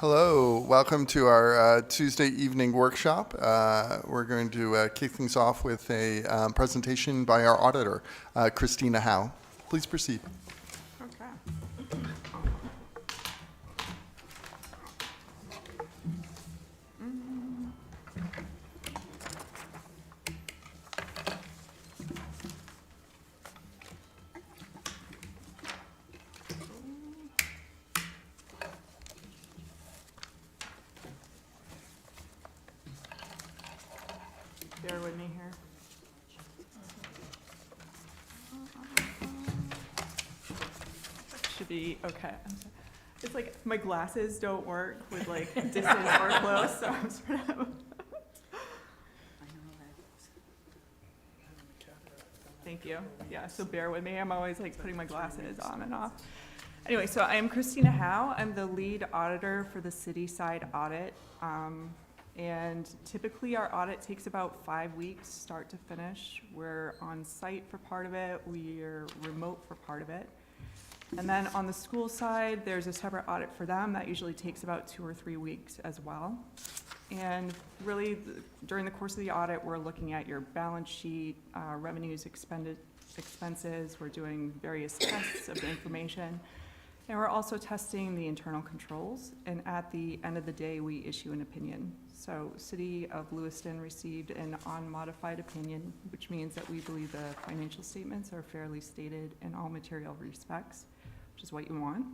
Hello, welcome to our Tuesday evening workshop. We're going to kick things off with a presentation by our auditor, Christina Howe. Please proceed. Okay. Bear with me here. Should be okay. It's like my glasses don't work with like distance or close, so I'm sort of. Thank you. Yeah, so bear with me. I'm always like putting my glasses on and off. Anyway, so I am Christina Howe. I'm the lead auditor for the city side audit. And typically our audit takes about 5 weeks, start to finish. We're on site for part of it, we're remote for part of it. And then on the school side, there's a separate audit for them that usually takes about 2 or 3 weeks as well. And really, during the course of the audit, we're looking at your balance sheet, revenues, expenses. We're doing various tests of the information. And we're also testing the internal controls. And at the end of the day, we issue an opinion. So City of Lewiston received an unmodified opinion, which means that we believe the financial statements are fairly stated in all material respects, which is what you want.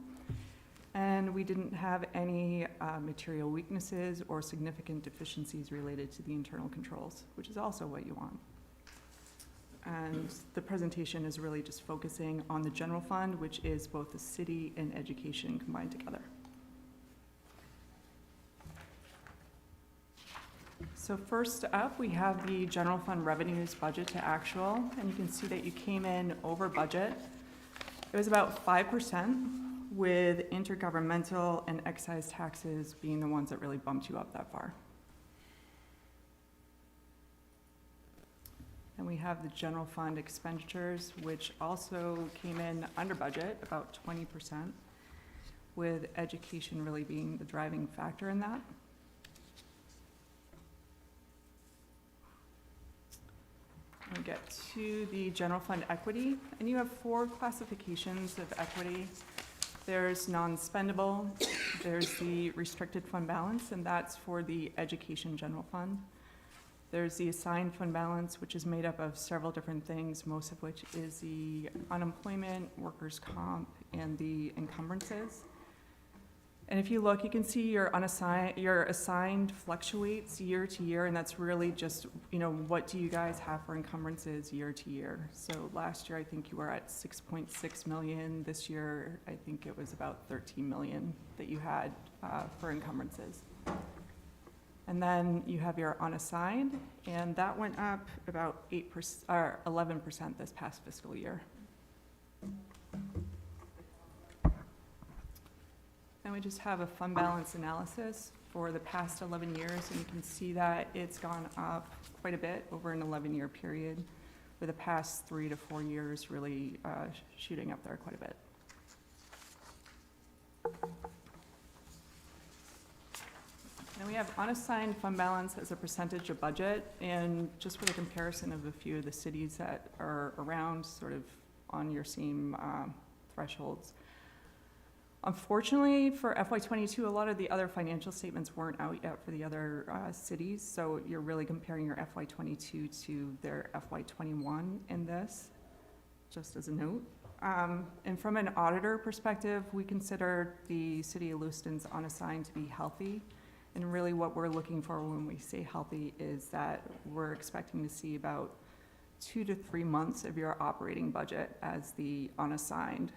And we didn't have any material weaknesses or significant deficiencies related to the internal controls, which is also what you want. And the presentation is really just focusing on the general fund, which is both the city and education combined together. So first up, we have the general fund revenues budget to actual, and you can see that you came in over budget. It was about 5%, with intergovernmental and excise taxes being the ones that really bumped you up that far. And we have the general fund expenditures, which also came in under budget, about 20%, with education really being the driving factor in that. We get to the general fund equity, and you have 4 classifications of equity. There's non-spendable, there's the restricted fund balance, and that's for the education general fund. There's the assigned fund balance, which is made up of several different things, most of which is the unemployment, workers' comp, and the encumbrances. And if you look, you can see your assigned fluctuates year to year, and that's really just, what do you guys have for encumbrances year to year? So last year, I think you were at 6.6 million. This year, I think it was about 13 million that you had for encumbrances. And then you have your unassigned, and that went up about 8% or 11% this past fiscal year. Then we just have a fund balance analysis for the past 11 years, and you can see that it's gone up quite a bit over an 11-year period, with the past 3 to 4 years really shooting up there quite a bit. And we have unassigned fund balance as a percentage of budget, and just with a comparison of a few of the cities that are around sort of on your same thresholds. Unfortunately, for FY22, a lot of the other financial statements weren't out yet for the other cities, so you're really comparing your FY22 to their FY21 in this, just as a note. And from an auditor perspective, we consider the City of Lewiston's unassigned to be healthy. And really what we're looking for when we say healthy is that we're expecting to see about 2 to 3 months of your operating budget as the unassigned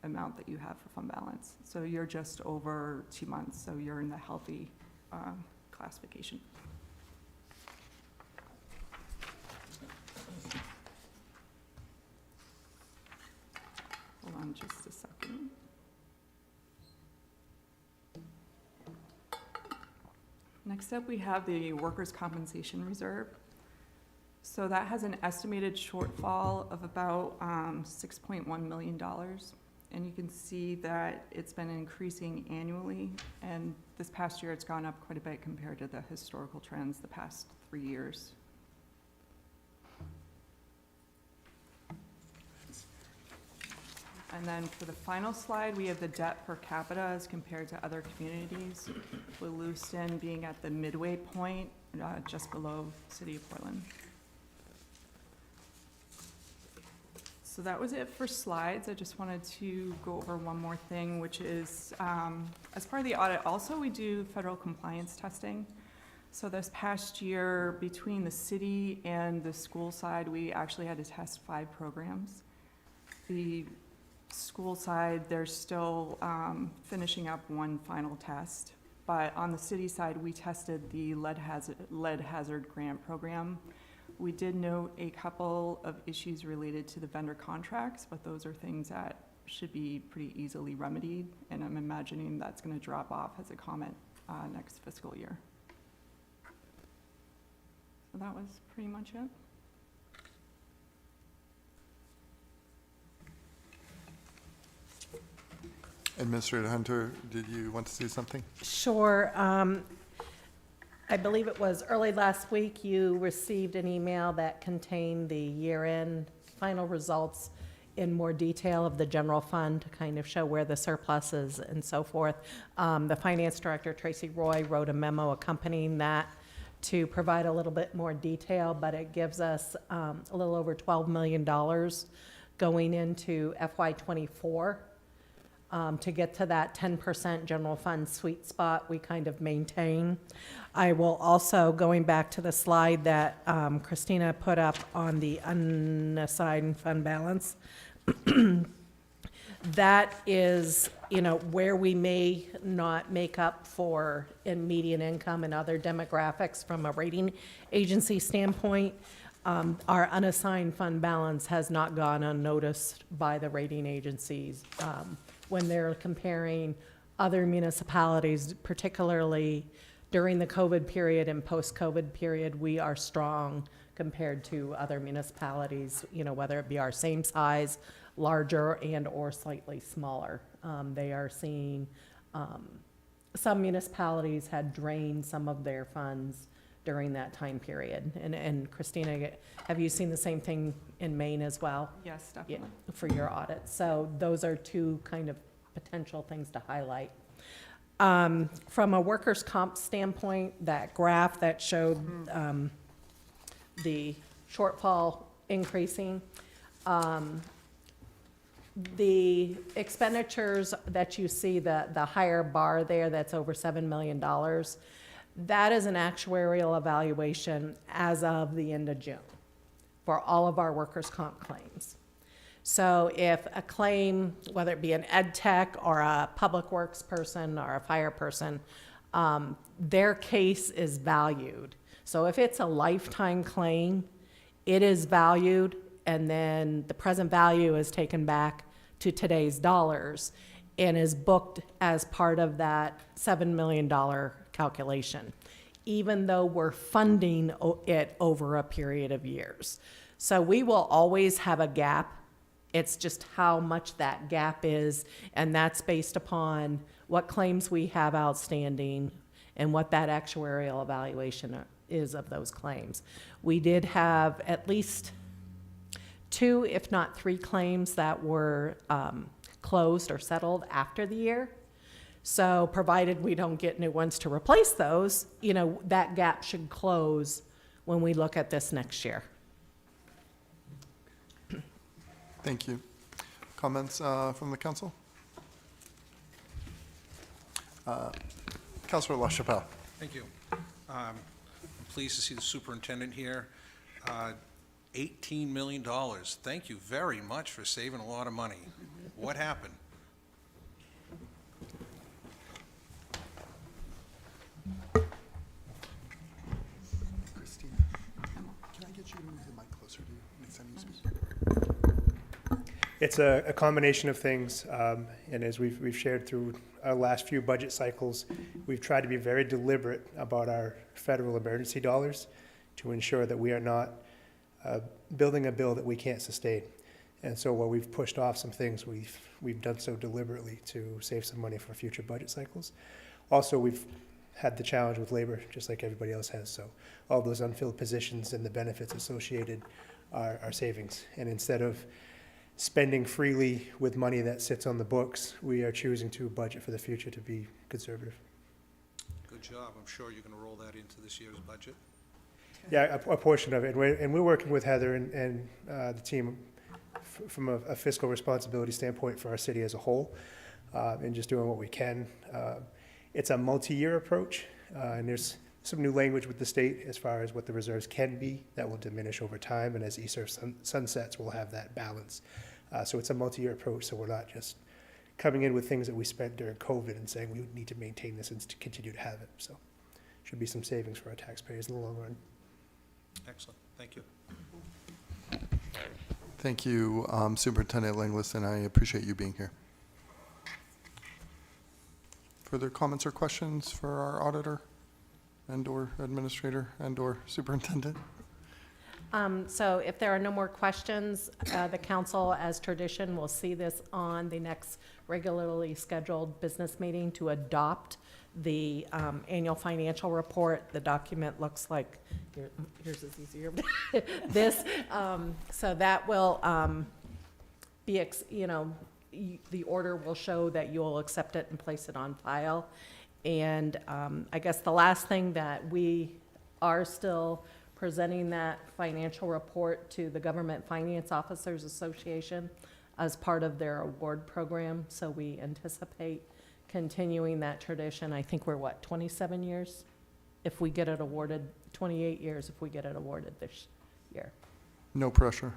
amount that you have for fund balance. So you're just over 2 months, so you're in the healthy classification. Hold on just a second. Next up, we have the workers' compensation reserve. So that has an estimated shortfall of about $6.1 million. And you can see that it's been increasing annually, and this past year it's gone up quite a bit compared to the historical trends the past 3 years. And then for the final slide, we have the debt per capita as compared to other communities, with Lewiston being at the midway point, just below City of Portland. So that was it for slides. I just wanted to go over one more thing, which is, as part of the audit, also we do federal compliance testing. So this past year, between the city and the school side, we actually had to test 5 programs. The school side, they're still finishing up one final test. But on the city side, we tested the lead hazard grant program. We did note a couple of issues related to the vendor contracts, but those are things that should be pretty easily remedied, and I'm imagining that's going to drop off as a comment next fiscal year. So that was pretty much it. Administrator Hunter, did you want to say something? Sure. I believe it was early last week, you received an email that contained the year-end final results in more detail of the general fund to kind of show where the surplus is and so forth. The finance director, Tracy Roy, wrote a memo accompanying that to provide a little bit more detail, but it gives us a little over $12 million going into FY24. To get to that 10% general fund sweet spot we kind of maintain. I will also, going back to the slide that Christina put up on the unassigned fund balance, that is, where we may not make up for in median income and other demographics from a rating agency standpoint. Our unassigned fund balance has not gone unnoticed by the rating agencies. When they're comparing other municipalities, particularly during the COVID period and post-COVID period, we are strong compared to other municipalities, whether it be our same size, larger, and or slightly smaller. They are seeing, some municipalities had drained some of their funds during that time period. And Christina, have you seen the same thing in Maine as well? Yes, definitely. Yeah, for your audit. So those are 2 kind of potential things to highlight. From a workers' comp standpoint, that graph that showed the shortfall increasing, the expenditures that you see, the higher bar there that's over $7 million, that is an actuarial evaluation as of the end of June for all of our workers' comp claims. So if a claim, whether it be an ed tech or a public works person or a fire person, their case is valued. So if it's a lifetime claim, it is valued, and then the present value is taken back to today's dollars and is booked as part of that $7 million calculation, even though we're funding it over a period of years. So we will always have a gap. It's just how much that gap is, and that's based upon what claims we have outstanding and what that actuarial evaluation is of those claims. We did have at least 2, if not 3 claims that were closed or settled after the year. So provided we don't get new ones to replace those, that gap should close when we look at this next year. Thank you. Comments from the council? Councilor LaChapelle. Thank you. I'm pleased to see the superintendent here. $18 million. Thank you very much for saving a lot of money. What happened? Christina, can I get you to move the mic closer to you next time you speak? It's a combination of things, and as we've shared through our last few budget cycles, we've tried to be very deliberate about our federal emergency dollars to ensure that we are not building a bill that we can't sustain. And so while we've pushed off some things, we've done so deliberately to save some money for future budget cycles. Also, we've had the challenge with labor, just like everybody else has. So all those unfilled positions and the benefits associated are savings. And instead of spending freely with money that sits on the books, we are choosing to budget for the future to be conservative. Good job. I'm sure you're going to roll that into this year's budget. Yeah, a portion of it. And we're working with Heather and the team from a fiscal responsibility standpoint for our city as a whole, and just doing what we can. It's a multi-year approach, and there's some new language with the state as far as what the reserves can be that will diminish over time, and as ESER sunsets, we'll have that balance. So it's a multi-year approach, so we're not just coming in with things that we spent during COVID and saying we need to maintain this and to continue to have it. So should be some savings for our taxpayers in the long run. Excellent. Thank you. Thank you, Superintendent Lewiston. I appreciate you being here. Further comments or questions for our auditor and/or administrator and/or superintendent? So if there are no more questions, the council, as tradition, will see this on the next regularly scheduled business meeting to adopt the annual financial report. The document looks like, here's is easier, this. So that will be, the order will show that you will accept it and place it on file. And I guess the last thing that we are still presenting that financial report to the Government Finance Officers Association as part of their award program. So we anticipate continuing that tradition. I think we're, 27 years? If we get it awarded, 28 years if we get it awarded this year. No pressure.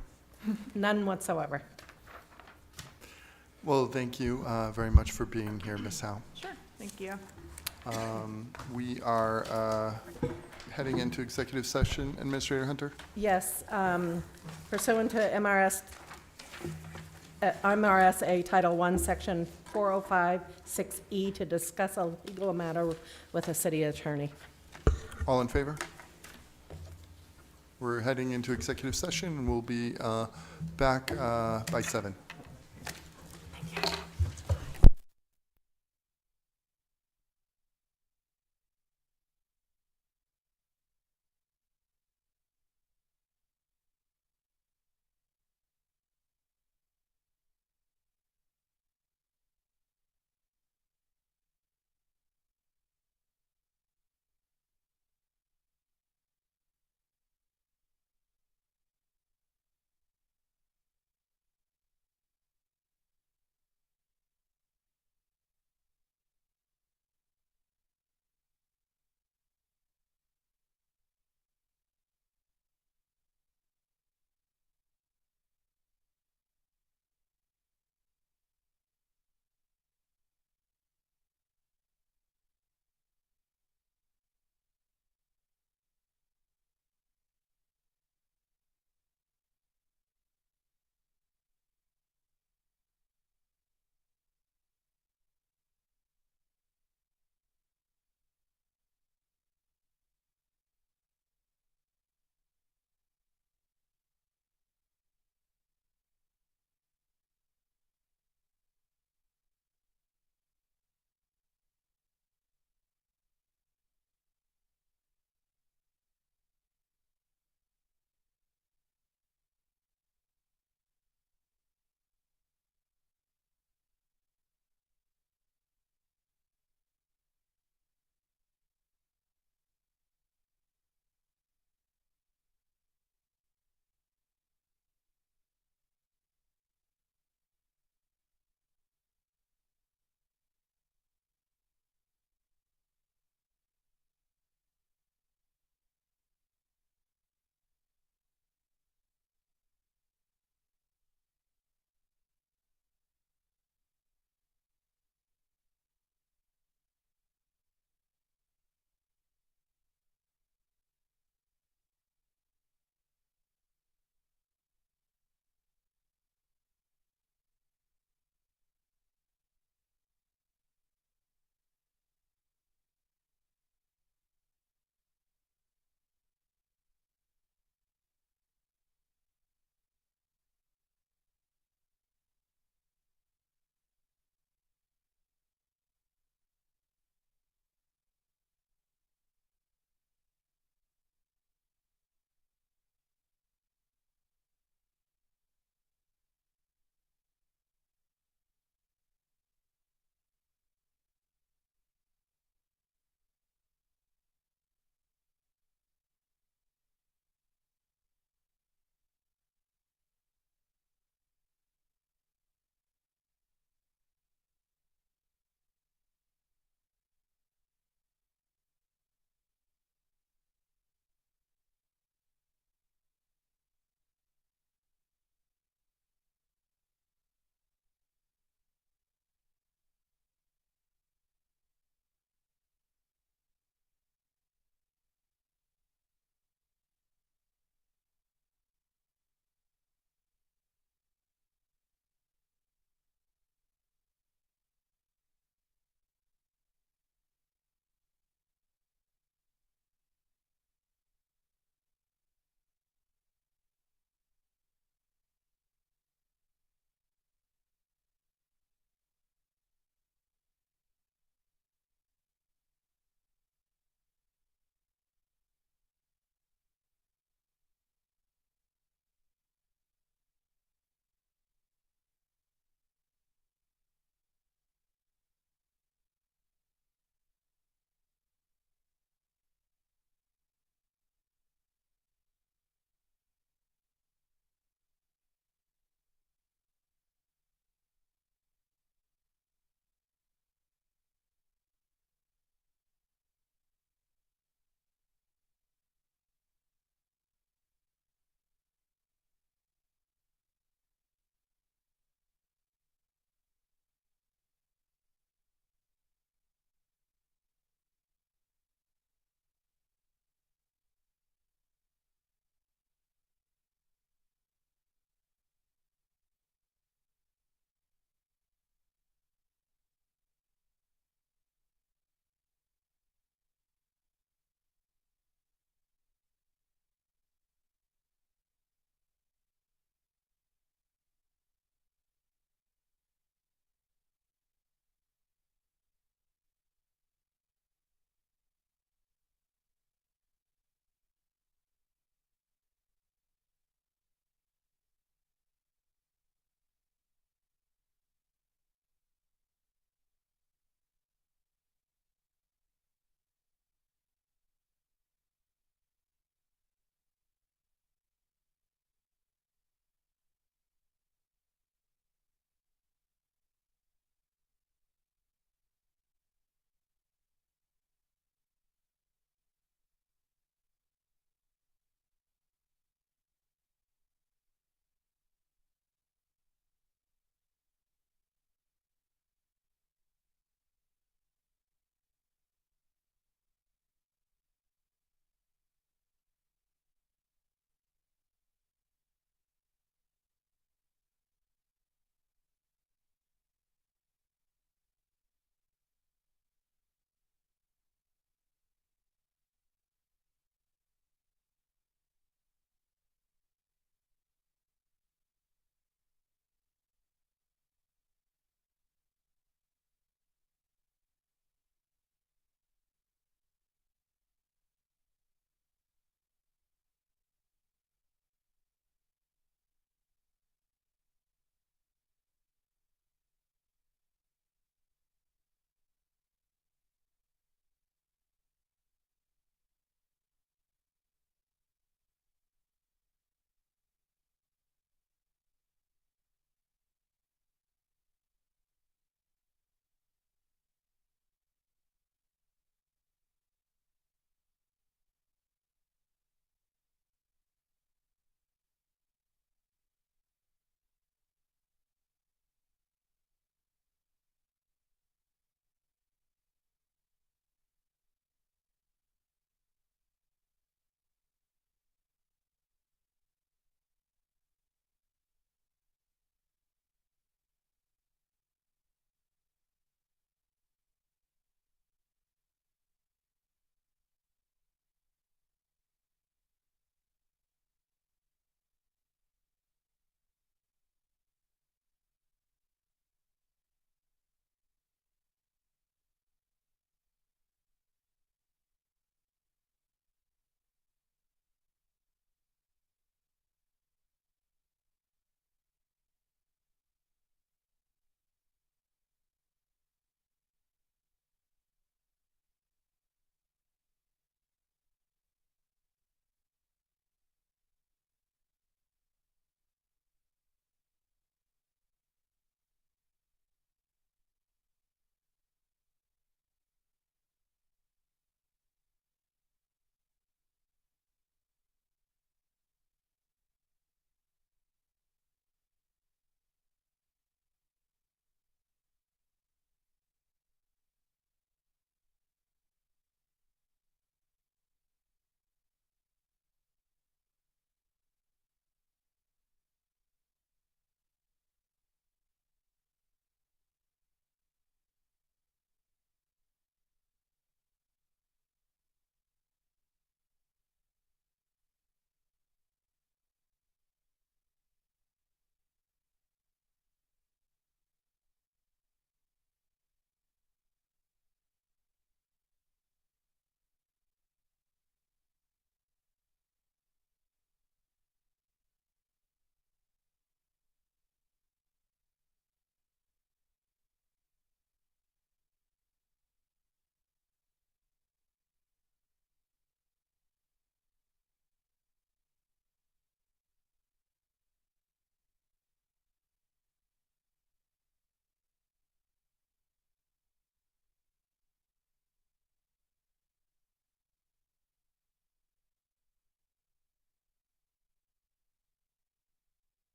None whatsoever. Well, thank you very much for being here, Ms. Howe. Sure, thank you. We are heading into executive session. Administrator Hunter? Yes, pursuant to MRSA Title I, Section 405-6E, to discuss a legal matter with a city attorney. All in favor? We're heading into executive session, and we'll be back by 7.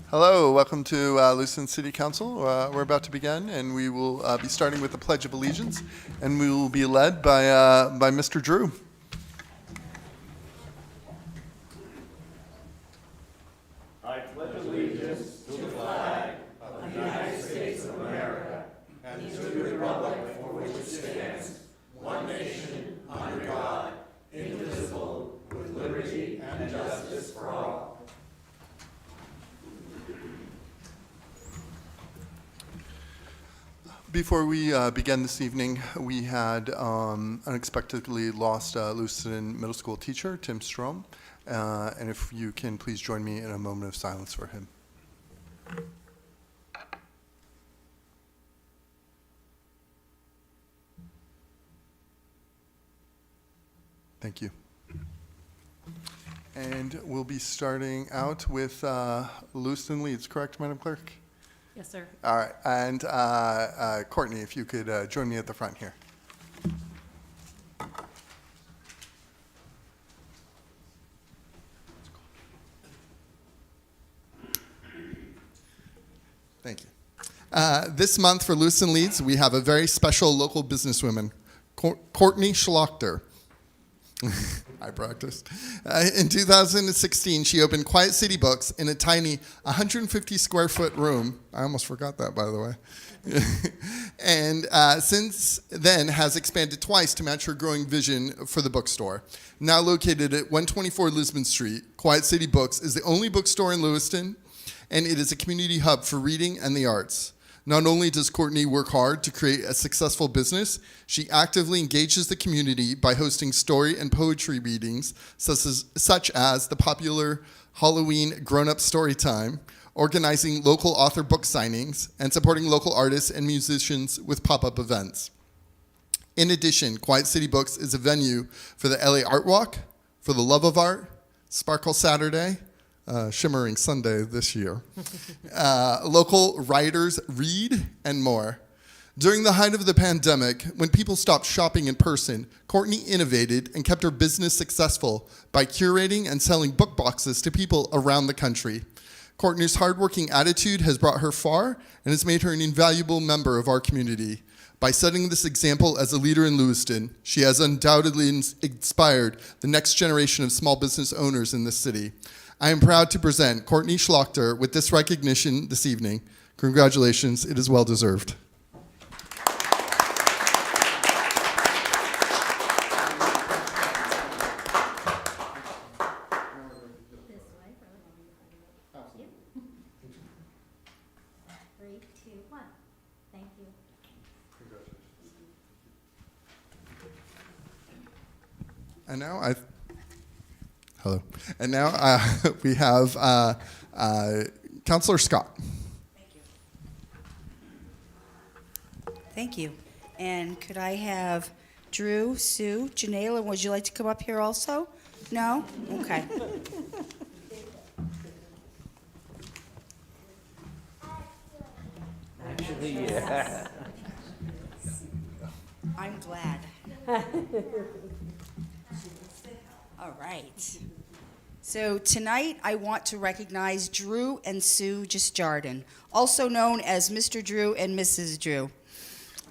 Hello, welcome to Lewiston City Council. We're about to begin, and we will be starting with the Pledge of Allegiance, and we will be led by Mr. Drew. Before we began this evening, we had unexpectedly lost Lewiston Middle School teacher, Tim Strom, and if you can please join me in a moment of silence for him. Thank you. And we'll be starting out with Lewiston Leads, correct, Madam Clerk? Yes, sir. All right, and Courtney, if you could join me at the front here. Thank you. This month for Lewiston Leads, we have a very special local businesswoman, Courtney Schlachter. I practiced. In 2016, she opened Quiet City Books in a tiny 150 square foot room. I almost forgot that, by the way. And since then has expanded twice to match her growing vision for the bookstore. Now located at 124 Lisbon Street, Quiet City Books is the only bookstore in Lewiston, and it is a community hub for reading and the arts. Not only does Courtney work hard to create a successful business, she actively engages the community by hosting story and poetry readings, such as the popular Halloween grown-up story time, organizing local author book signings, and supporting local artists and musicians with pop-up events. In addition, Quiet City Books is a venue for the LA Art Walk, for the Love of Art, Sparkle Saturday, Shimmering Sunday this year. Local writers read, and more. During the height of the pandemic, when people stopped shopping in person, Courtney innovated and kept her business successful by curating and selling book boxes to people around the country. Courtney's hardworking attitude has brought her far and has made her an invaluable member of our community. By setting this example as a leader in Lewiston, she has undoubtedly inspired the next generation of small business owners in this city. I am proud to present Courtney Schlachter with this recognition this evening. Congratulations, it is well deserved. Three, two, one. Thank you. And now hello. And now we have Councilor Scott. Thank you. Thank you. And could I have Drew, Sue, Janela, would you like to come up here also? No? Okay. Actually, yeah. I'm glad. All right. So tonight I want to recognize Drew and Sue Justjardin, also known as Mr. Drew and Mrs. Drew.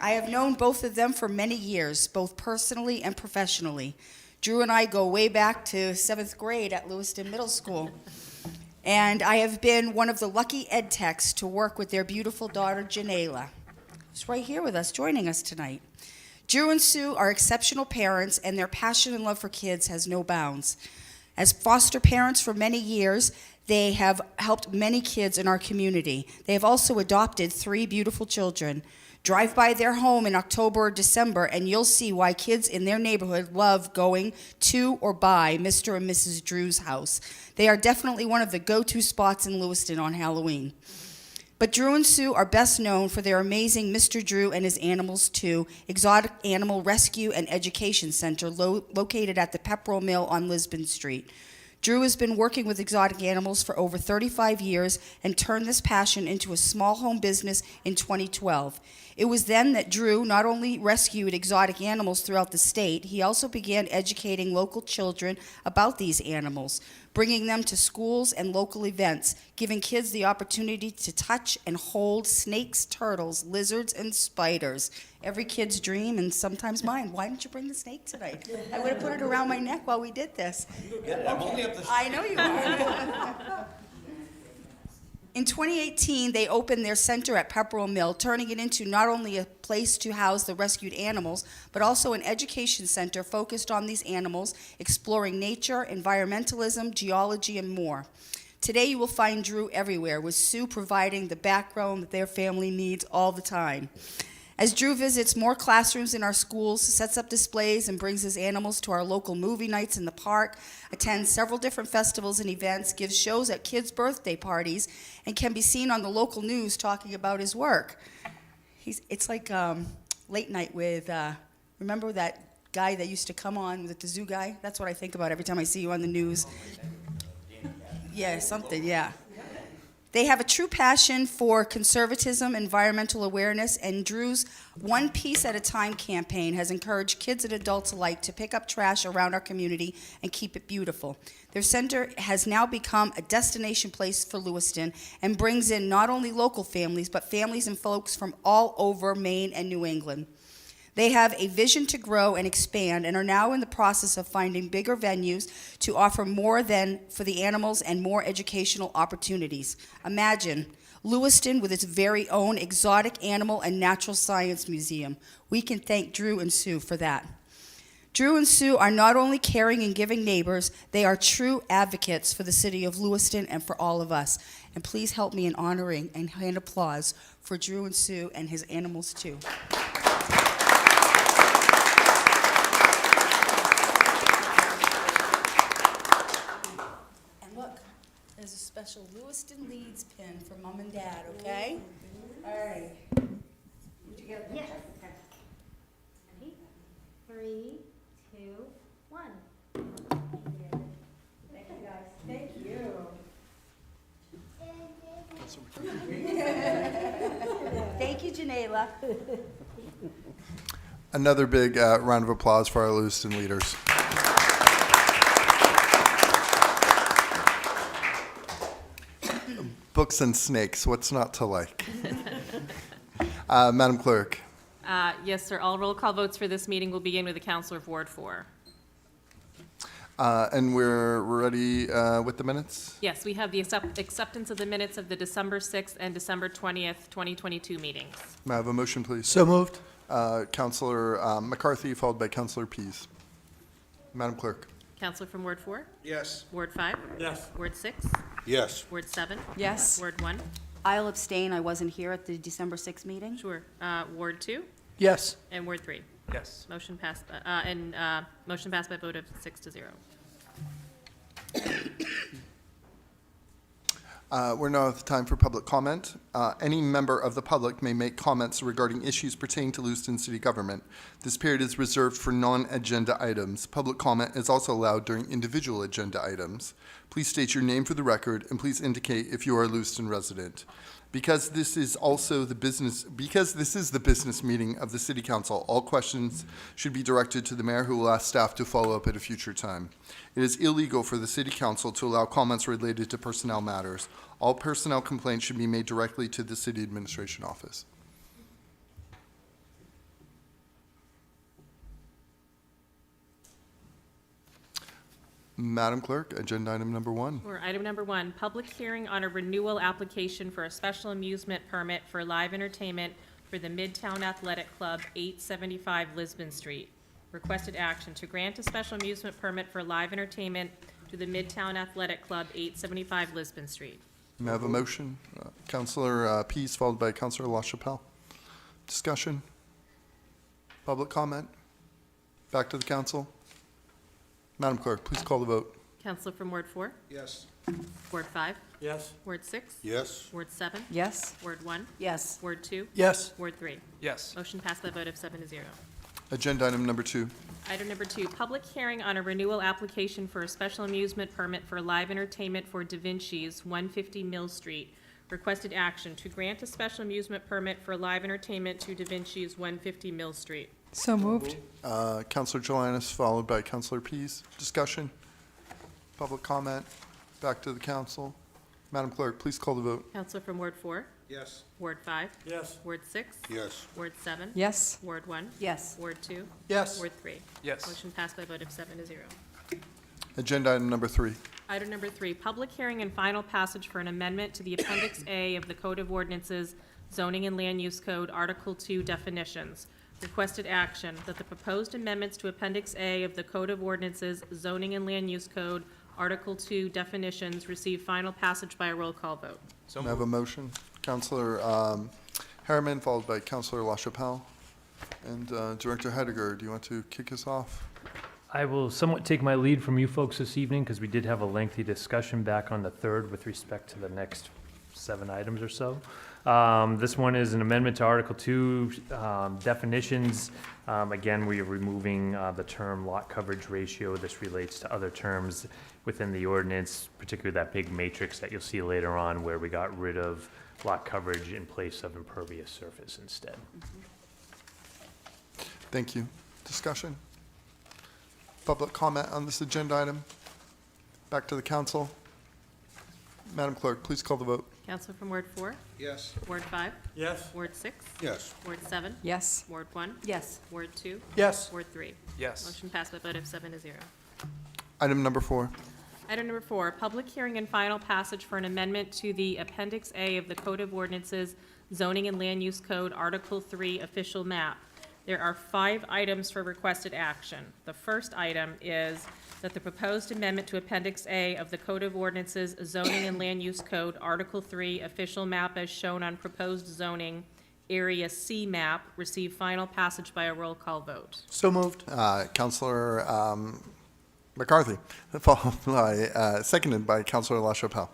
I have known both of them for many years, both personally and professionally. Drew and I go way back to 7th grade at Lewiston Middle School. And I have been one of the lucky ed techs to work with their beautiful daughter, Janela, who's right here with us, joining us tonight. Drew and Sue are exceptional parents, and their passion and love for kids has no bounds. As foster parents for many years, they have helped many kids in our community. They have also adopted 3 beautiful children. Drive by their home in October or December, and you'll see why kids in their neighborhood love going to or by Mr. and Mrs. Drew's house. They are definitely one of the go-to spots in Lewiston on Halloween. But Drew and Sue are best known for their amazing Mr. Drew and His Animals 2 Exotic Animal Rescue and Education Center located at the Pepperell Mill on Lisbon Street. Drew has been working with exotic animals for over 35 years and turned this passion into a small home business in 2012. It was then that Drew not only rescued exotic animals throughout the state, he also began educating local children about these animals. bringing them to schools and local events, giving kids the opportunity to touch and hold snakes, turtles, lizards, and spiders. Every kid's dream and sometimes mine. Why didn't you bring the snake tonight? I would have put it around my neck while we did this. I know you are. In 2018, they opened their center at Pepperell Mill, turning it into not only a place to house the rescued animals, but also an education center focused on these animals, exploring nature, environmentalism, geology, and more. Today, you will find Drew everywhere, with Sue providing the background that their family needs all the time. As Drew visits more classrooms in our schools, sets up displays, and brings his animals to our local movie nights in the park, attends several different festivals and events, gives shows at kids' birthday parties, and can be seen on the local news talking about his work. It's like late night with, remember that guy that used to come on with the zoo guy? That's what I think about every time I see you on the news. Yeah, something, yeah. They have a true passion for conservatism, environmental awareness, and Drew's One Piece at a Time campaign has encouraged kids and adults alike to pick up trash around our community and keep it beautiful. Their center has now become a destination place for Lewiston and brings in not only local families, but families and folks from all over Maine and New England. They have a vision to grow and expand and are now in the process of finding bigger venues to offer more than for the animals and more educational opportunities. Imagine Lewiston with its very own exotic animal and natural science museum. We can thank Drew and Sue for that. Drew and Sue are not only caring and giving neighbors, they are true advocates for the city of Lewiston and for all of us. And please help me in honoring and hand applause for Drew and Sue and his animals too. There's a special Lewiston Leeds pin for Mom and Dad, okay? All right. Yes. Ready? 3, 2, 1. Thank you, guys. Thank you. Thank you, Janela. Another big round of applause for our Lewiston leaders. Books and snakes, what's not to like? Madam Clerk. Yes, sir. All roll call votes for this meeting will begin with the Counselor of Ward 4. And we're ready with the minutes? Yes, we have the acceptance of the minutes of the December 6th and December 20th, 2022 meetings. May I have a motion, please? So moved. Counselor McCarthy, followed by Counselor Pease. Madam Clerk. Counselor from Ward 4? Yes. Ward 5? Yes. Ward 6? Yes. Ward 7? Yes. Ward 1? I'll abstain. I wasn't here at the December 6th meeting. Sure. Ward 2? Yes. And Ward 3? Yes. Motion passed, motion passed by a vote of 6-0. We're now at the time for public comment. Any member of the public may make comments regarding issues pertaining to Lewiston City Government. This period is reserved for non-agenda items. Public comment is also allowed during individual agenda items. Please state your name for the record and please indicate if you are a Lewiston resident. Because this is the business meeting of the City Council, all questions should be directed to the mayor, who will ask staff to follow up at a future time. It is illegal for the City Council to allow comments related to personnel matters. All personnel complaints should be made directly to the City Administration Office. Madam Clerk, agenda item number 1. Or item number 1, public hearing on a renewal application for a special amusement permit for live entertainment for the Midtown Athletic Club, 875 Lisbon Street. Requested action to grant a special amusement permit for live entertainment to the Midtown Athletic Club, 875 Lisbon Street. May I have a motion? Councilor Pease, followed by Councilor LaChapelle. Discussion? Public comment? Back to the council? Madam Clerk, please call the vote. Counselor from Ward 4? Yes. Ward 5? Yes. Ward 6? Yes. Ward 7? Yes. Ward 1? Yes. Ward 2? Yes. Ward 3? Yes. Motion passed by a vote of 7-0. Agenda item number 2. Item number 2, public hearing on a renewal application for a special amusement permit for live entertainment for Da Vinci's, 150 Mill Street. Requested action to grant a special amusement permit for live entertainment to Da Vinci's, 150 Mill Street. So moved. Councilor Jelinas, followed by Councilor Pease. Discussion? Public comment? Back to the council. Madam Clerk, please call the vote. Counselor from Ward 4, Yes. Ward 5, Yes. Ward 6, Yes. Ward 7, Yes. Ward 1, Yes. Ward 2, Yes. Ward 3. Yes. Motion passed by a vote of 7-0. Agenda item number 3. Item number 3, public hearing and final passage for an amendment to the Appendix A of the Code of Ordinances, Zoning and Land Use Code, Article 2 definitions. Requested action, that the proposed amendments to Appendix A of the Code of Ordinances, Zoning and Land Use Code, Article 2 definitions receive final passage by a roll call vote. So May I have a moved. motion? Counselor Harriman, followed by Counselor LaChapelle. And Director Hediger, do you want to kick us off? I will somewhat take my lead from you folks this evening because we did have a lengthy discussion back on the 3rd with respect to the next 7 items or so. This one is an amendment to Article 2 definitions. Again, we are removing the term lot coverage ratio. This relates to other terms within the ordinance, particularly that big matrix that you'll see later on where we got rid of lot coverage in place of impervious surface instead. Thank you. Discussion? Public comment on this agenda item? Back to the council. Madam Clerk, please call the vote. Counselor from Ward 4, Yes. Ward 5, Yes. Ward 6, Yes. Ward 7, Yes. Ward 1, Yes. Ward 2, Yes. Ward 3. Yes. Motion passed by a vote of 7-0. Item number 4. Item number 4, public hearing and final passage for an amendment to the Appendix A of the Code of Ordinances, Zoning and Land Use Code, Article 3, Official Map. There are 5 items for requested action. The first item is that the proposed amendment to Appendix A of the Code of Ordinances, Zoning and Land Use Code, Article 3, Official Map as shown on proposed zoning, Area C map, receive final passage by a roll call vote. So moved. Counselor McCarthy, followed by, seconded by Counselor LaChapelle.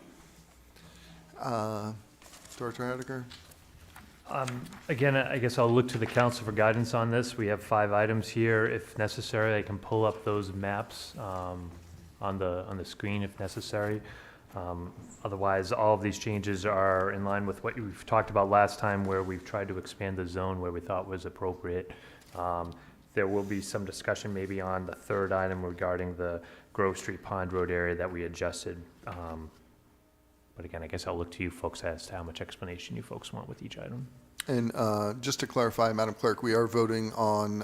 Director Hediger? Again, I guess I'll look to the council for guidance on this. We have 5 items here. If necessary, I can pull up those maps on the screen if necessary. Otherwise, all of these changes are in line with what we've talked about last time, where we've tried to expand the zone where we thought was appropriate. There will be some discussion maybe on the 3rd item regarding the Grove Street Pond Road area that we adjusted. But again, I guess I'll look to you folks as to how much explanation you folks want with each item. And just to clarify, Madam Clerk, we are voting on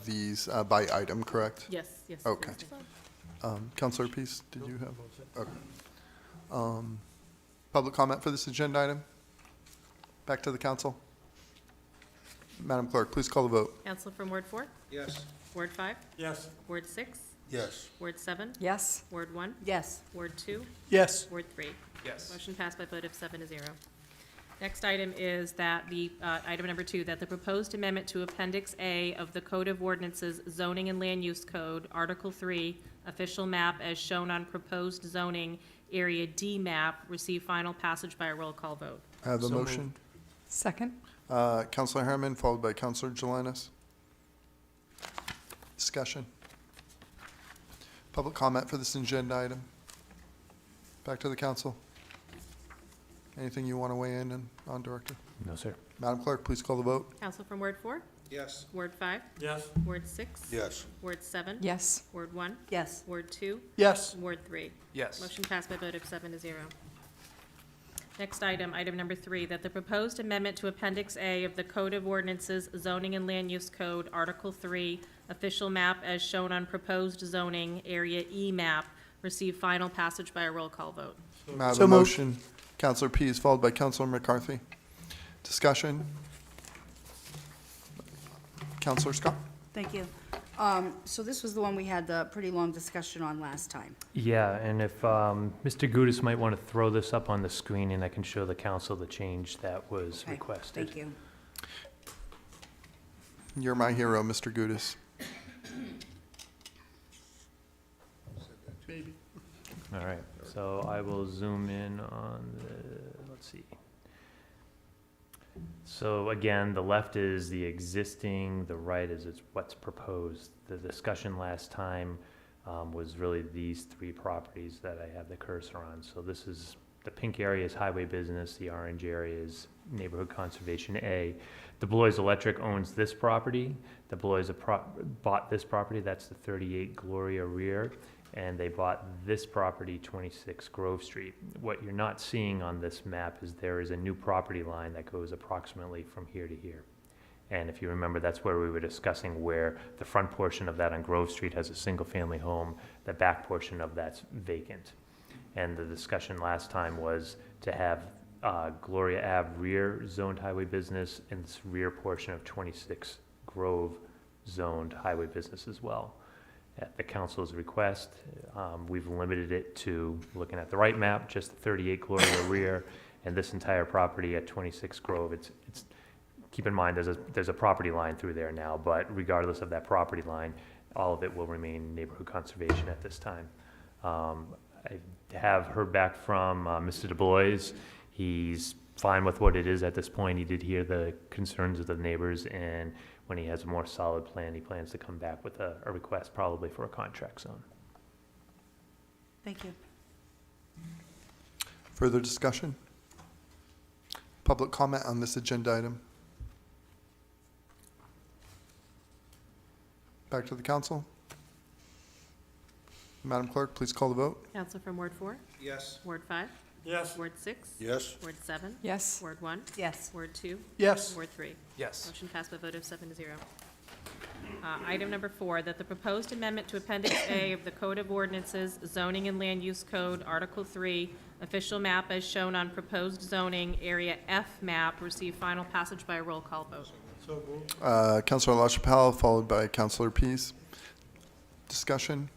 these by item, correct? Yes, yes. Okay. please. Counselor Peace, did you have? Okay. Public comment for this agenda item? Back to the council. Madam Clerk, please call the vote. Counselor from Ward 4, Yes. Ward 5, Yes. Ward 6, Yes. Ward 7, Yes. Ward 1, Yes. Ward 2, Yes. Ward 3. Yes. Motion passed by a vote of 7-0. Next item is that item number 2, that the proposed amendment to Appendix A of the Code of Ordinances, Zoning and Land Use Code, Article 3, Official Map as shown on proposed zoning, Area D map, receive final passage by a roll call vote. I have a So motion. Second? Counselor Harriman, followed by Counselor Jelinas. Discussion. Public comment for this agenda item. Back to the council. Anything you want to weigh in on, Director? No, sir. Madam Clerk, please call the vote. Counselor from Ward 4, Yes. Ward 5, Yes. Ward 6, Yes. Ward 7, Yes. Ward 1, Yes. Ward 2, Yes. Ward 3. Yes. Motion passed by a vote of 7-0. Next item, item number 3, that the proposed amendment to Appendix A of the Code of Ordinances, Zoning and Land Use Code, Article 3, Official Map as shown on proposed zoning, Area E map, receive final passage by a roll call vote. May I have So a moved. motion? Counselor Pease, followed by Counselor McCarthy. Discussion. Counselor Scott? Thank you. So this was the one we had the pretty long discussion on last time. Yeah, and if Mr. Gudis might want to throw this up on the screen, and I can show the council the change that was Okay, requested. Thank you. You're my hero, Mr. Gudis. All right, so I will zoom in on the, let's see. So again, the left is the existing, the right is what's proposed. The discussion last time was really these 3 properties that I have the cursor on. So this is, the pink area is highway business, the orange area is neighborhood conservation A. The Belois Electric owns this property. The Belois bought this property, that's the 38 Gloria rear. and they bought this property, 26 Grove Street. What you're not seeing on this map is there is a new property line that goes approximately from here to here. And if you remember, that's where we were discussing where the front portion of that on Grove Street has a single-family home, the back portion of that's vacant. And the discussion last time was to have Gloria Ave rear zoned highway business and this rear portion of 26 Grove zoned highway business as well. At the council's request, we've limited it to, looking at the right map, just 38 Gloria rear and this entire property at 26 Grove. It's keep in mind, there's a property line through there now, but regardless of that property line, all of it will remain neighborhood conservation at this time. I have heard back from Mr. Du Bois. He's fine with what it is at this point. He did hear the concerns of the neighbors, and when he has a more solid plan, he plans to come back with a request probably for a contract zone. Thank you. Further discussion? Public comment on this agenda item? Back to the council. Madam Clerk, please call the vote. Counselor from Ward 4? Yes. Ward 5? Yes. Ward 6? Yes. Ward 7? Yes. Ward 1? Yes. Ward 2? Yes. Ward 3? Yes. Motion passed by a vote of 7-0. Item number 4, that the proposed amendment to Appendix A of the Code of Ordinances, Zoning and Land Use Code, Article 3, official map as shown on proposed zoning, Area F map, receive final passage by a roll call vote. So moved. Councilor LaChapelle, followed by Councilor Pease. Discussion?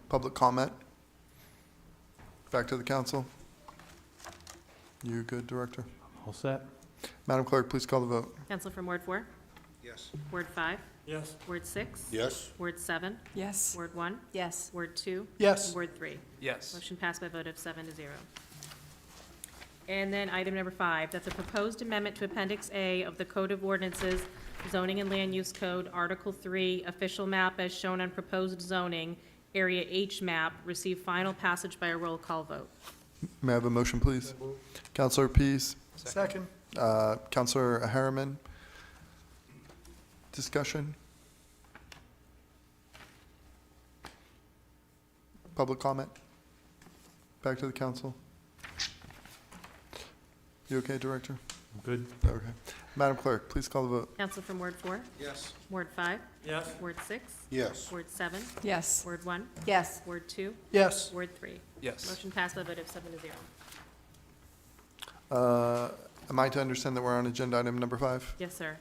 Public comment? Back to the council. You good, Director? All set? Madam Clerk, please call the vote. Counsel from Ward 4? Yes. Ward 5? Yes. Ward 6? Yes. Ward 7? Yes. Ward 1? Yes. Ward 2? Yes. And Ward 3? Yes. Motion passed by a vote of 7-0. And then item number 5, that the proposed amendment to Appendix A of the Code of Ordinances, Zoning and Land Use Code, Article 3, official map as shown on proposed zoning, Area H map, receive final passage by a roll call vote. May I have a motion, please? Councilor Pease, Second. Councilor Harriman. Discussion? Public comment? Back to the council. You okay, Director? Good? Okay. Madam Clerk, please call the vote. Counsel from Ward 4? Yes. Ward 5? Yes. Ward 6? Yes. Ward 7? Yes. Ward 1? Yes. Ward 2? Yes. Ward 3? Yes. Motion passed by a vote of 7-0. Am I to understand that we're on agenda item number 5? Yes, sir.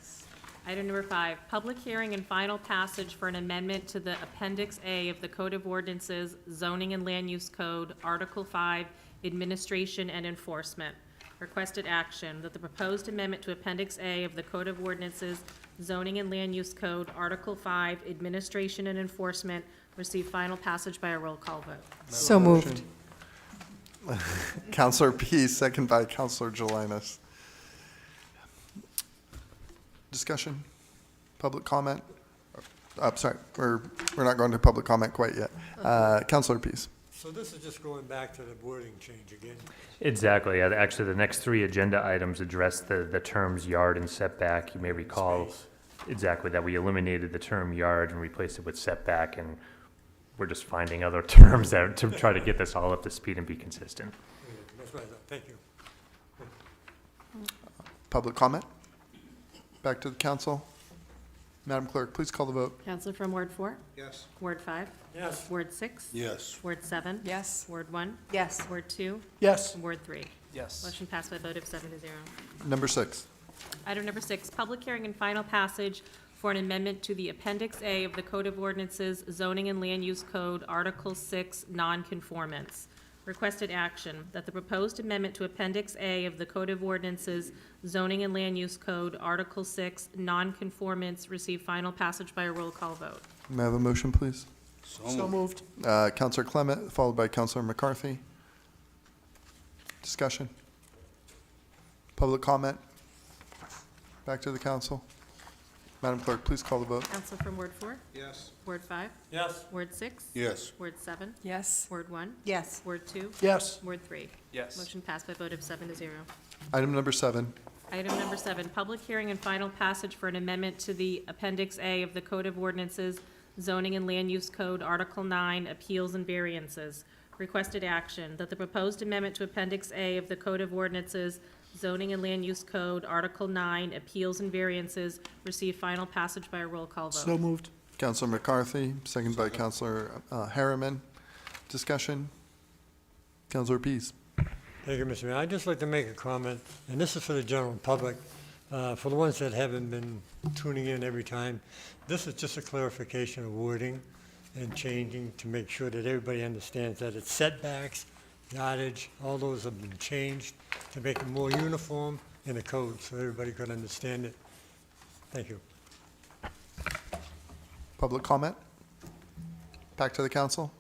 Item number 5, public hearing and final passage for an amendment to the Appendix A of the Code of Ordinances, Zoning and Land Use Code, Article 5, Administration and Enforcement. Requested action, that the proposed amendment to Appendix A of the Code of Ordinances, Zoning and Land Use Code, Article 5, Administration and Enforcement, receive final passage by a roll call vote. So moved. Councilor Pease, second by Councilor Jelinas. Discussion? Public comment? Sorry, we're not going to public comment quite yet. Councilor Pease. So this is just going back to the wording change again? Exactly. Actually, the next 3 agenda items address the terms yard and setback. You may recall exactly that we eliminated the term yard and replaced it with setback, and we're just finding other terms that to try to get this all up to speed and be consistent. Yeah, that's what I thought. Thank you. Public comment? Back to the council. Madam Clerk, please call the vote. Counselor from Ward 4? Yes. Ward 5? Yes. Ward 6? Yes. Ward 7? Yes. Ward 1? Yes. Ward 2? Yes. And Ward 3? Yes. Motion passed by a vote of 7-0. Number 6. Item number 6, public hearing and final passage for an amendment to the Appendix A of the Code of Ordinances, Zoning and Land Use Code, Article 6, Nonconformance. Requested action, that the proposed amendment to Appendix A of the Code of Ordinances, Zoning and Land Use Code, Article 6, Nonconformance, receive final passage by a roll call vote. May I have a motion, please? So moved. Councilor Clement, followed by Councilor McCarthy. Discussion? Public comment? Back to the council. Madam Clerk, please call the vote. Counselor from Ward 4? Yes. Ward 5? Yes. Ward 6? Yes. Ward 7? Yes. Ward 1? Yes. Ward 2? Yes. Ward 3? Yes. Motion passed by a vote of 7-0. Item number 7. Item number 7, public hearing and final passage for an amendment to the Appendix A of the Code of Ordinances, Zoning and Land Use Code, Article 9, Appeals and Variances. Requested action, that the proposed amendment to Appendix A of the Code of Ordinances, Zoning and Land Use Code, Article 9, Appeals and Variances, receive final passage by a roll call vote. So moved. Counselor McCarthy, second by Counselor Harriman. Discussion? Counselor Pease. Thank you, Mr. Mayor. I'd just like to make a comment, and this is for the general public, for the ones that haven't been tuning in every time. This is just a clarification of wording and changing to make sure that everybody understands that it's setbacks, yardage, all those have been changed to make it more uniform in the code so everybody could understand it. Thank you. Public comment? Back to the council.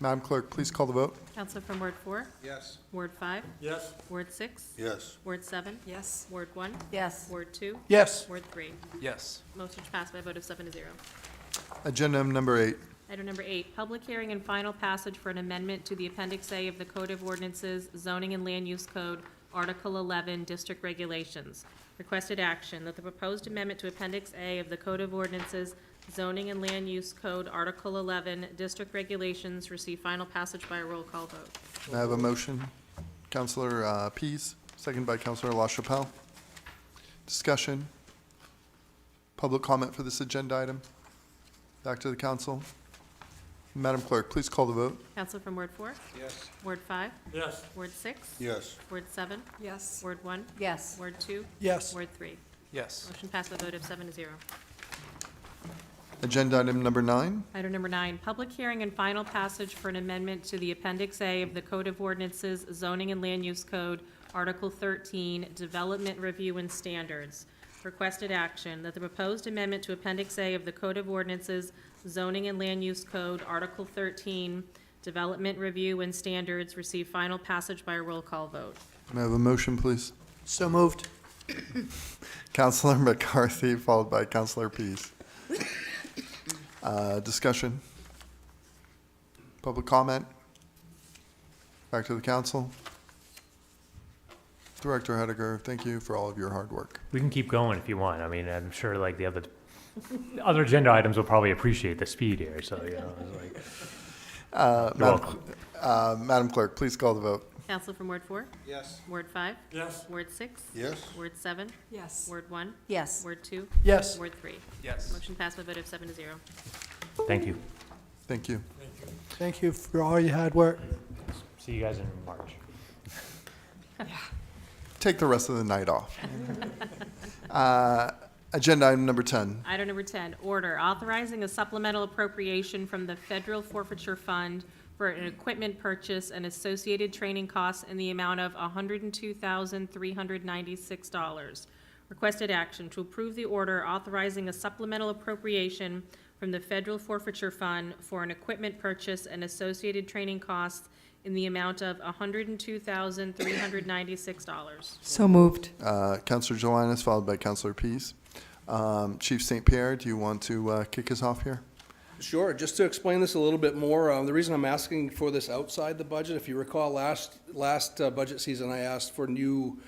Madam Clerk, please call the vote. Counselor from Ward 4? Yes. Ward 5? Yes. Ward 6? Yes. Ward 7? Yes. Ward 1? Yes. Ward 2? Yes. Ward 3? Yes. Motion passed by a vote of 7 to 0. Agenda item number 8. Item number 8, public hearing and final passage for an amendment to the Appendix A of the Code of Ordinances, Zoning and Land Use Code, Article 11, District Regulations. Requested action, that the proposed amendment to Appendix A of the Code of Ordinances, Zoning and Land Use Code, Article 11, District Regulations, receive final passage by a roll call vote. May I have a motion? Counselor Pease, second by Counselor LaChapelle. Discussion? Public comment for this agenda item? Back to the council. Madam Clerk, please call the vote. Counselor from Ward 4? Yes. Ward 5? Yes. Ward 6? Yes. Ward 7? Yes. Ward 1? Yes. Ward 2? Yes. Ward 3? Yes. Motion passed by a vote of 7 to 0. Agenda item number 9. Item number 9, public hearing and final passage for an amendment to the Appendix A of the Code of Ordinances, Zoning and Land Use Code, Article 13, Development Review and Standards. Requested action, that the proposed amendment to Appendix A of the Code of Ordinances, Zoning and Land Use Code, Article 13, Development Review and Standards, receive final passage by a roll call vote. May I have a motion, please? So moved. Counselor McCarthy, followed by Counselor Pease. Discussion? Public comment? Back to the council. Director Hediger, thank you for all of your hard work. We can keep going if you want. I mean, I'm sure like the other agenda items will probably appreciate the speed here, so, you know, it's like. Madam Clerk, please call the vote. Counselor from Ward 4? Yes. Ward 5? Yes. Ward 6? Yes. Ward 7? Yes. Ward 1? Yes. Ward 2? Yes. Ward 3? Yes. Motion passed by a vote of 7 to 0. Thank you. Thank you. Thank you for all your hard work. See you guys in March. Take the rest of the night off. Agenda item number 10. Item number 10, order authorizing a supplemental appropriation from the Federal Forfeiture Fund for an equipment purchase and associated training costs in the amount of $102,396. Requested action to approve the order authorizing a supplemental appropriation from the Federal Forfeiture Fund for an equipment purchase and associated training costs in the amount of $102,396. So moved. Counselor Jelinas, followed by Counselor Pease. Chief St. Pierre, do you want to kick us off here? Sure. Just to explain this a little bit more, the reason I'm asking for this outside the budget, if you recall, last budget season, I asked for new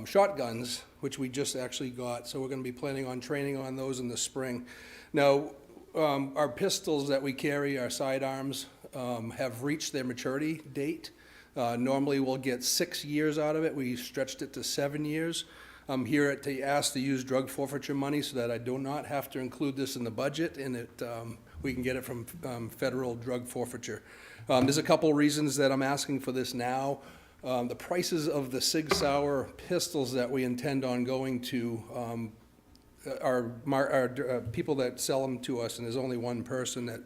shotguns, which we just actually got. So we're going to be planning on training on those in the spring. Now, our pistols that we carry, our sidearms, have reached their maturity date. Normally, we'll get 6 years out of it. We stretched it to 7 years. I'm here to ask to use drug forfeiture money so that I do not have to include this in the budget, and we can get it from federal drug forfeiture. There's a couple reasons that I'm asking for this now. The prices of the Sig Sauer pistols that we intend on going to are people that sell them to us, and there's only one person that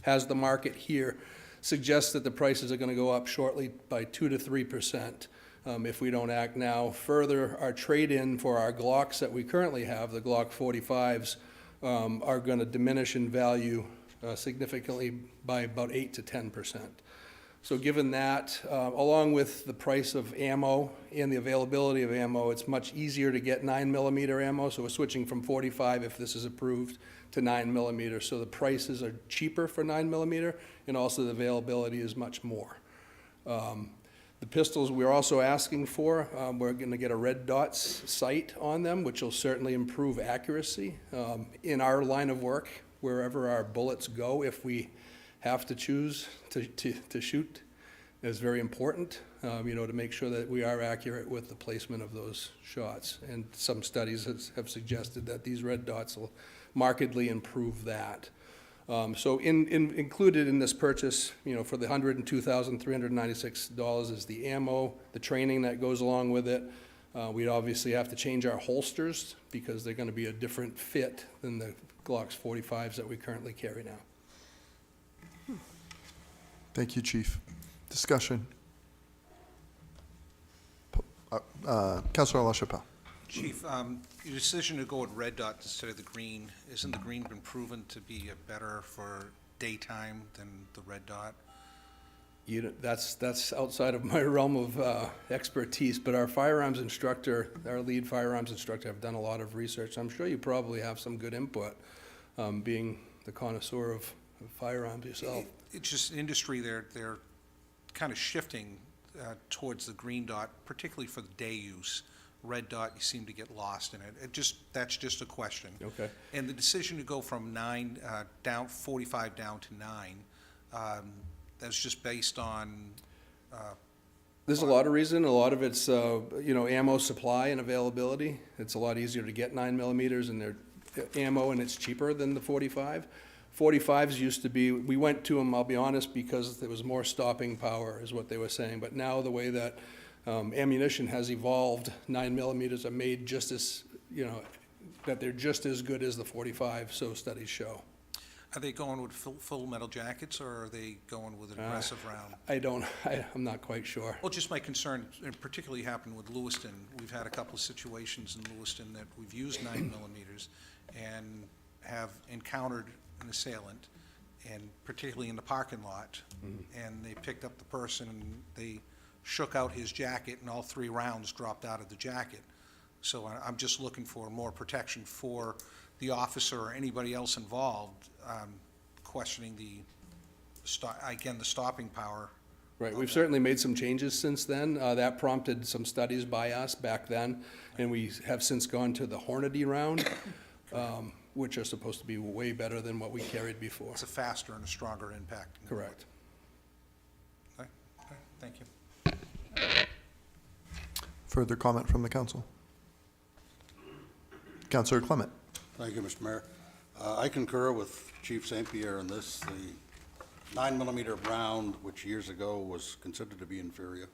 has the market here, suggests that the prices are going to go up shortly by 2 to 3%. If we don't act now. Further, our trade-in for our Glocks that we currently have, the Glock 45s, are going to diminish in value significantly by about 8 to 10%. So given that, along with the price of ammo and the availability of ammo, it's much easier to get 9mm ammo, so we're switching from 45, if this is approved, to 9mm. So the prices are cheaper for 9mm, and also the availability is much more. The pistols we're also asking for, we're going to get a red dots sight on them, which will certainly improve accuracy. In our line of work, wherever our bullets go, if we have to choose to shoot, is very important, to make sure that we are accurate with the placement of those shots. And some studies have suggested that these red dots will markedly improve that. So included in this purchase, for the $102,396 is the ammo, the training that goes along with it. We'd obviously have to change our holsters because they're going to be a different fit than the Glocks 45s that we currently carry now. Thank you, Chief. Discussion. Councilor LaChapelle. Chief, your decision to go with red dot instead of the green, isn't the green been proven to be better for daytime than the red dot? That's outside of my realm of expertise, but our firearms instructor, our lead firearms instructor, have done a lot of research. I'm sure you probably have some good input, being the connoisseur of firearms yourself. It's just industry, they're kind of shifting towards the green dot, particularly for the day use. Red dot, you seem to get lost in it. That's just a question. Okay. And the decision to go from 45 down to 9, that's just based on, There's a lot of reason. A lot of it's, ammo supply and availability. It's a lot easier to get 9mm and they're ammo, and it's cheaper than the 45. 45s used to be, we went to them, I'll be honest, because there was more stopping power is what they were saying. But now the way that ammunition has evolved, 9mm are made just as, that they're just as good as the 45, so studies show. are they going with full metal jackets, or are they going with an aggressive round? I'm not quite sure. Well, just my concern, and particularly happened with Lewiston. We've had a couple of situations in Lewiston that we've used 9mm and have encountered an assailant, and particularly in the parking lot, and they picked up the person, and they shook out his jacket, and all 3 rounds dropped out of the jacket. So I'm just looking for more protection for the officer or anybody else involved, questioning the stopping power. Right, we've certainly made some changes since then. That prompted some studies by us back then, and we have since gone to the Hornady round, which are supposed to be way better than what we carried before. It's a faster and a stronger impact. Correct. Okay, thank you. Further comment from the council? Councilor Clement. Thank you, Mr. Mayor. I concur with Chief St. Pierre on this. The 9mm round, which years ago was considered to be inferior,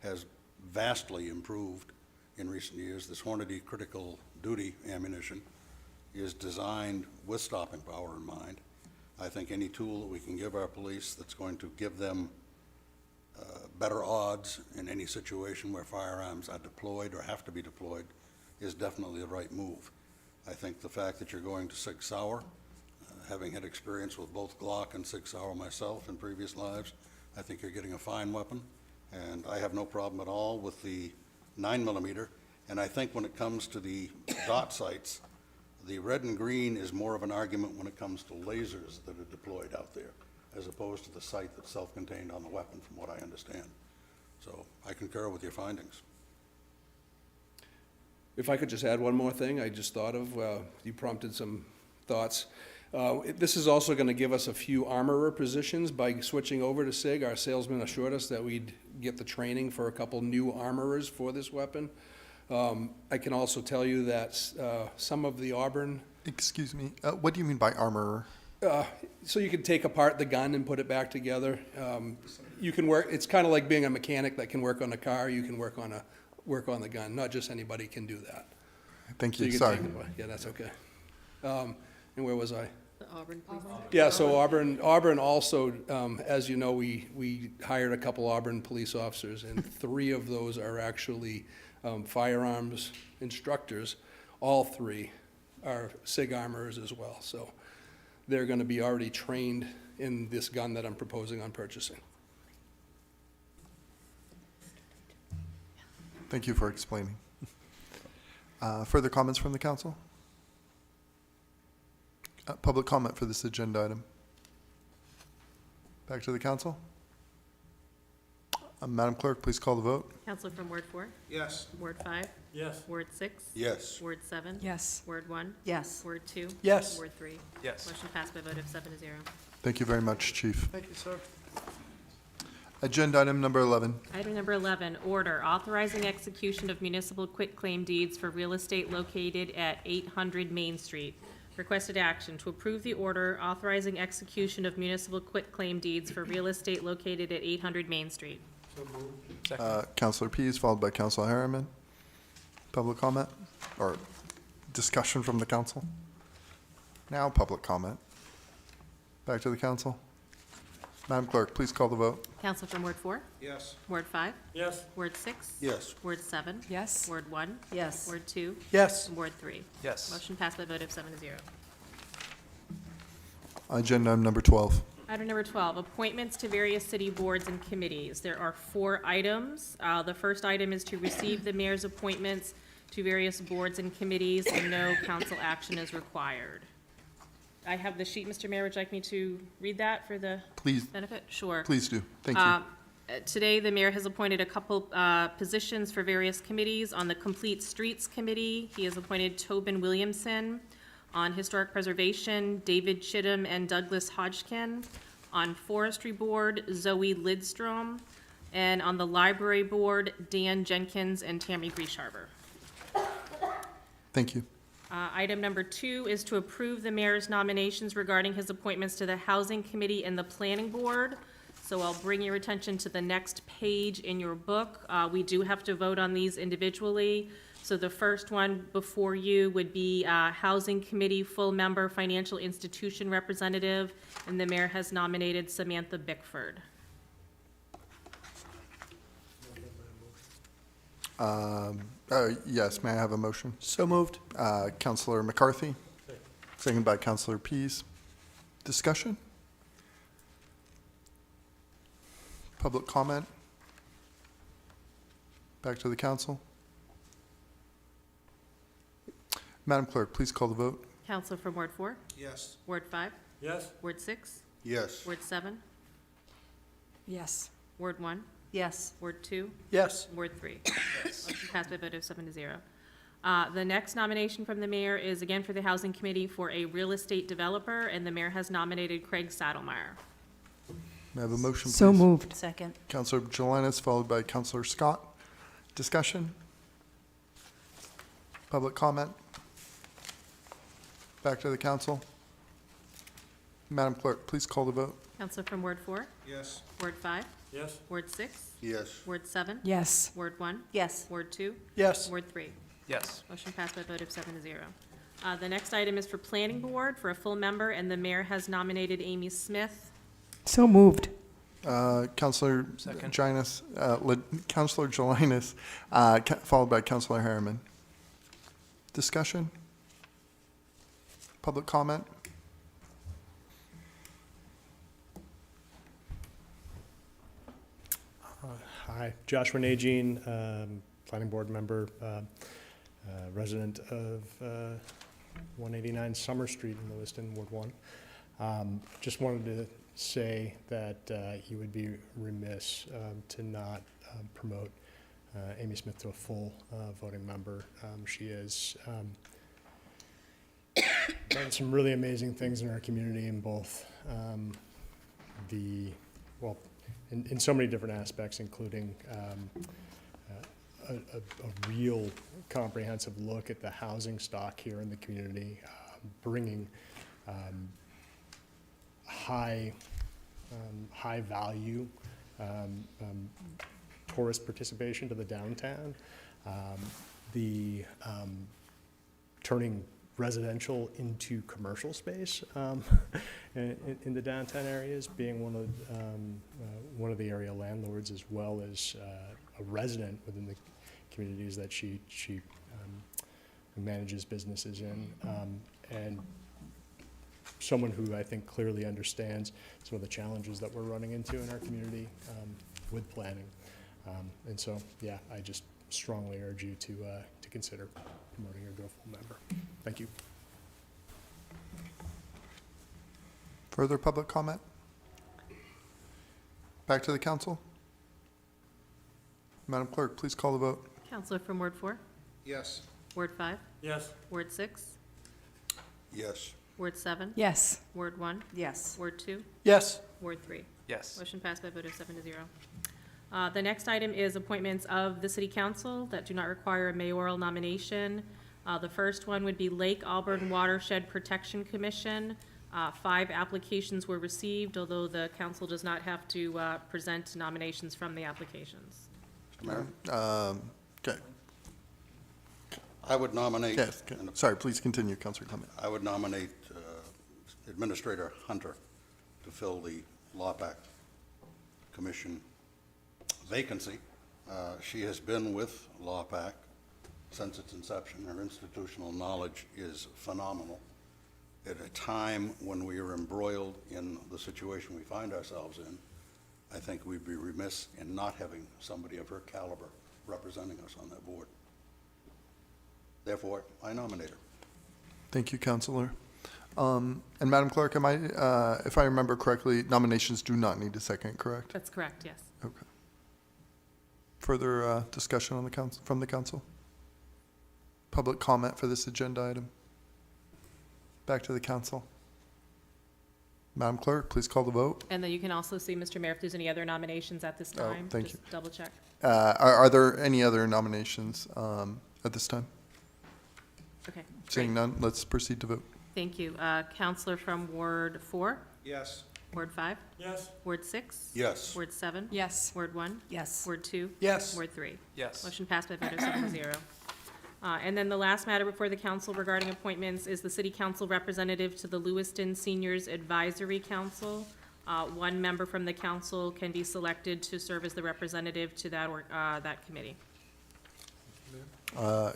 has vastly improved in recent years. This Hornady critical duty ammunition is designed with stopping power in mind. I think any tool that we can give our police that's going to give them better odds in any situation where firearms are deployed or have to be deployed is definitely the right move. I think the fact that you're going to Sig Sauer, having had experience with both Glock and Sig Sauer myself in previous lives, I think you're getting a fine weapon, and I have no problem at all with the 9mm. And I think when it comes to the dot sights, the red and green is more of an argument when it comes to lasers that are deployed out there, as opposed to the sight that's self-contained on the weapon, from what I understand. So I concur with your findings. If I could just add one more thing I just thought of, you prompted some thoughts. This is also going to give us a few armorer positions by switching over to SIG. Our salesman assured us that we'd get the training for a couple new armorers for this weapon. I can also tell you that some of the Auburn... Excuse me, what do you mean by armorer? So you can take apart the gun and put it back together. You can work, it's kind of like being a mechanic that can work on a car, you can work on the gun. Not just anybody can do that. Thank So you, can sorry. take it away. Yeah, that's okay. And where was I? The Auburn police. Yeah, so Auburn also, as you know, we hired a couple Auburn police officers, and 3 of those are actually firearms instructors. All 3 are SIG armorers as well. So they're going to be already trained in this gun that I'm proposing on purchasing. Thank you for explaining. Further comments from the council? Public comment for this agenda item. Back to the council. Madam Clerk, please call the vote. Counselor from Ward 4? Yes. Ward 5? Yes. Ward 6? Yes. Ward 7? Yes. Ward 1? Yes. Ward 2? Yes. Ward 3? Yes. Motion passed by a vote of 7 to 0. Thank you very much, Chief. Thank you, sir. Agenda item number 11. Item number 11, order authorizing execution of municipal quitclaim deeds for real estate located at 800 Main Street. Requested action to approve the order authorizing execution of municipal quitclaim deeds for real estate located at 800 Main Street. Counselor Pease, followed by Counselor Harriman. Public comment or discussion from the council? Now public comment. Back to the council. Madam Clerk, please call the vote. Counselor from Ward 4? Yes. Ward 5? Yes. Ward 6? Yes. Ward 7? Yes. Ward 1? Yes. Ward 2? Yes. And Ward 3. Yes. Motion passed by a vote of 7 to 0. Agenda item number 12. Item number 12, appointments to various city boards and committees. There are 4 items. The first item is to receive the mayor's appointments to various boards and committees, and no council action is required. I have the sheet, Mr. Mayor. Would you like me to read that for the Please, benefit? Sure. please do. Thank you. Today, the mayor has appointed a couple positions for various committees. On the Complete Streets Committee, he has appointed Tobin Williamson. On Historic Preservation, David Chittum and Douglas Hodgkin. On Forestry Board, Zoe Lidstrom. And on the Library Board, Dan Jenkins and Tammy Griesharber. Thank you. Item number 2 is to approve the mayor's nominations regarding his appointments to the Housing Committee and the Planning Board. So I'll bring your attention to the next page in your book. We do have to vote on these individually. So the first one before you would be Housing Committee full member financial institution representative, and the mayor has nominated Samantha Bickford. Yes, may I have a motion? So moved. Counselor McCarthy, seconded by Counselor Pease. Discussion? Public comment? Back to the council. Madam Clerk, please call the vote. Counselor from Ward 4? Yes. Ward 5? Yes. Ward 6? Yes. Ward 7? Yes. Ward 1? Yes. Ward 2? Yes. Ward 3? Motion passed by a vote of 7 to 0. The next nomination from the mayor is again for the Housing Committee for a real estate developer, and the mayor has nominated Craig Saddlemeyer. May I have a motion, please? So moved. Second. Counselor Jelinas, followed by Counselor Scott. Discussion? Public comment? Back to the council. Madam Clerk, please call the vote. Counselor from Ward 4? Yes. Ward 5? Yes. Ward 6? Yes. Ward 7? Yes. Ward 1? Yes. Ward 2? Yes. Ward 3? Yes. Motion passed by a vote of 7 to 0. The next item is for Planning Board for a full member, and the mayor has nominated Amy Smith. So moved. Counselor Jelinas, Counselor Jelinas, followed by Counselor Harriman. Discussion? Public comment? Hi, Josh Renagine, Planning Board member, resident of 189 Summer Street in Lewiston, Ward 1. Just wanted to say that he would be remiss to not promote Amy Smith to a full voting member. She has done some really amazing things in our community in both in so many different aspects, including a real comprehensive look at the housing stock here in the community, bringing high value tourist participation to the downtown, turning residential into commercial space in the downtown areas, being one of the area landlords, as well as a resident within the communities that she manages businesses in, and someone who I think clearly understands some of the challenges that we're running into in our community with planning. And so, yeah, I just strongly urge you to consider promoting her to a full member. Thank you. Further public comment? Back to the council. Madam Clerk, please call the vote. Counselor from Ward 4, Yes. Ward 5, Yes. Ward 6, Yes. Ward 7, Yes. Ward 1, Yes. Ward 2, Yes. Ward 3. Yes. Motion passed by a vote of 7 to 0. The next item is appointments of the city council that do not require a mayoral nomination. The first one would be Lake Auburn Watershed Protection Commission. 5 applications were received, although the council does not have to present nominations from the applications. Mr. Mayor, Okay. I would nominate. Yes. Sorry, please continue, Councilor Clement. I would nominate Administrator Hunter to fill the LawPAC Commission vacancy. She has been with LawPAC since its inception. Her institutional knowledge is phenomenal. At a time when we are embroiled in the situation we find ourselves in, I think we'd be remiss in not having somebody of her caliber representing us on that board. Therefore, I nominate her. Thank you, Councilor. And Madam Clerk, if I remember correctly, nominations do not need a second, correct? That's correct, yes. Okay. Further discussion on the council, from the council? Public comment for this agenda item? Back to the council. Madam Clerk, please call the vote. And then you can also see, Mr. Mayor, if there's any other nominations at this time. thank Just double check. Are there any other nominations at this time? Okay. Seeing great. none, let's proceed to vote. Thank you. Counselor from Ward 4, Yes. Ward 5, Yes. Ward 6, Yes. Ward 7, Yes. Ward 1, Yes. Ward 2, Yes. Ward 3. Yes. Motion passed by a vote of 7 to 0. And then the last matter before the council regarding appointments is the city council representative to the Lewiston Seniors Advisory Council. 1 member from the council can be selected to serve as the representative to that committee.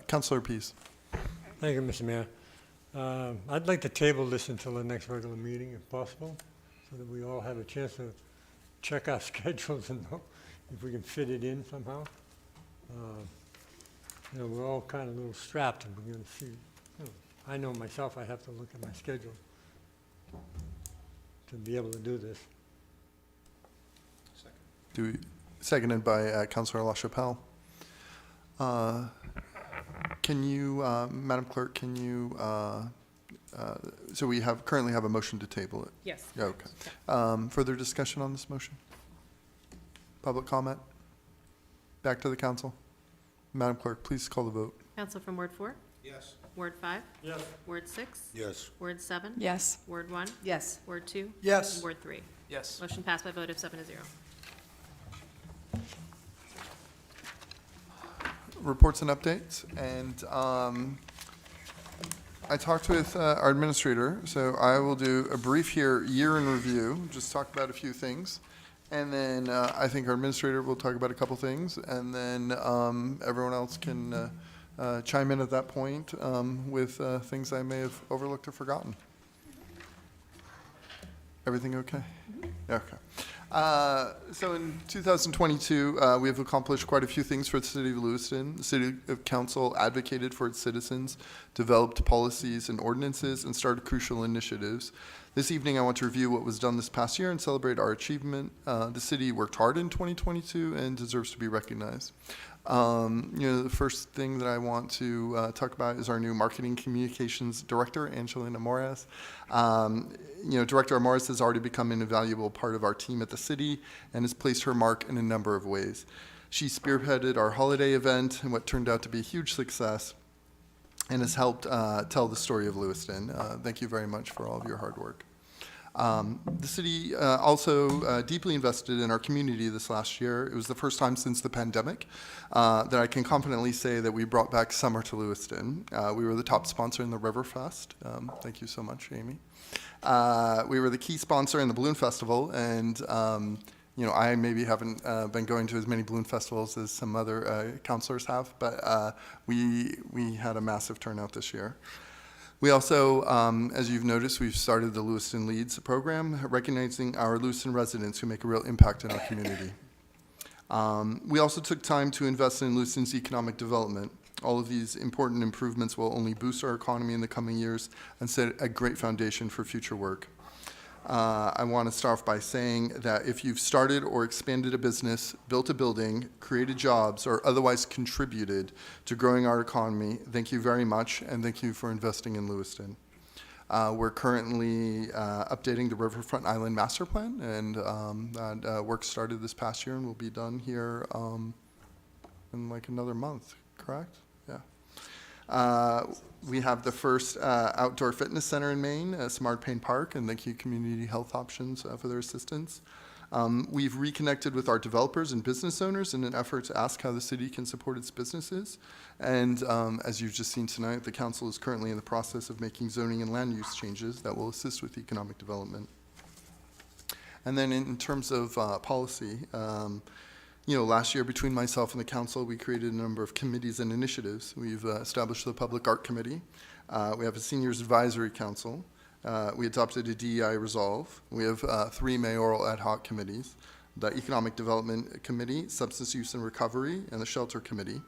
Councilor Pease. Thank you, Mr. Mayor. I'd like to table this until the next regular meeting, if possible, so that we all have a chance to check our schedules and know if we can fit it in somehow. We're all kind of a little strapped, and we're going to see. I know myself, I have to look at my schedule to be able to do this. Seconded by Councilor LaChapelle. Can you, Madam Clerk, can you, so we currently have a motion to table it? Yes. Yeah, okay. Further discussion on this motion? Public comment? Back to the council? Madam Clerk, please call the vote. Counselor from Ward 4, Yes. Ward 5, Yes. Ward 6, Yes. Ward 7, Yes. Ward 1, Yes. Ward 2, Yes. and Ward 3. Yes. Motion passed by a vote of 7 to 0. Reports and updates, and I talked with our administrator, so I will do a brief year in review, just talk about a few things, and then I think our administrator will talk about a couple things, and then everyone else can chime in at that point with things I may have overlooked or forgotten. Everything okay? Okay. So in 2022, we have accomplished quite a few things for the City of Lewiston. The City Council advocated for its citizens, developed policies and ordinances, and started crucial initiatives. This evening, I want to review what was done this past year and celebrate our achievement. The city worked hard in 2022 and deserves to be recognized. The first thing that I want to talk about is our new Marketing Communications Director, Angelina Morales. Director Morales has already become an invaluable part of our team at the city and has placed her mark in a number of ways. She spearheaded our holiday event and what turned out to be a huge success and has helped tell the story of Lewiston. Thank you very much for all of your hard work. The city also deeply invested in our community this last year. It was the first time since the pandemic that I can confidently say that we brought back summer to Lewiston. We were the top sponsor in the Riverfest. Thank you so much, Amy. We were the key sponsor in the Balloon Festival, and I maybe haven't been going to as many balloon festivals as some other councilors have, but we had a massive turnout this year. We also, as you've noticed, we've started the Lewiston Leads program, recognizing our Lewiston residents who make a real impact in our community. We also took time to invest in Lewiston's economic development. All of these important improvements will only boost our economy in the coming years and set a great foundation for future work. I want to start off by saying that if you've started or expanded a business, built a building, created jobs, or otherwise contributed to growing our economy, thank you very much, and thank you for investing in Lewiston. We're currently updating the Riverfront Island Master Plan, and that work started this past year and will be done here in like another month, correct? Yeah. We have the first outdoor fitness center in Maine, Smart Pain Park, and thank you Community Health Options for their assistance. We've reconnected with our developers and business owners in an effort to ask how the city can support its businesses. And as you've just seen tonight, the council is currently in the process of making zoning and land use changes that will assist with economic development. And then in terms of policy, last year between myself and the council, we created a number of committees and initiatives. We've established the Public Art Committee. We have a Seniors Advisory Council. We adopted a DEI resolve. We have 3 mayoral ad hoc committees, the Economic Development Committee, Substance Use and Recovery, and the Shelter Committee.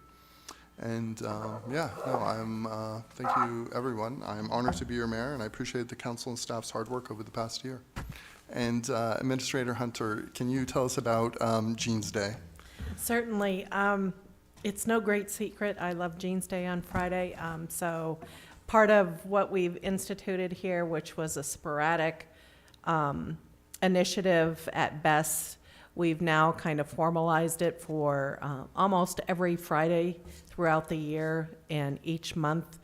And thank you everyone. I'm honored to be your mayor, and I appreciate the council and staff's hard work over the past year. And Administrator Hunter, can you tell us about Jeans Day? Certainly. It's no great secret. I love Jeans Day on Friday. So part of what we've instituted here, which was a sporadic initiative at best, we've now kind of formalized it for almost every Friday throughout the year, and each month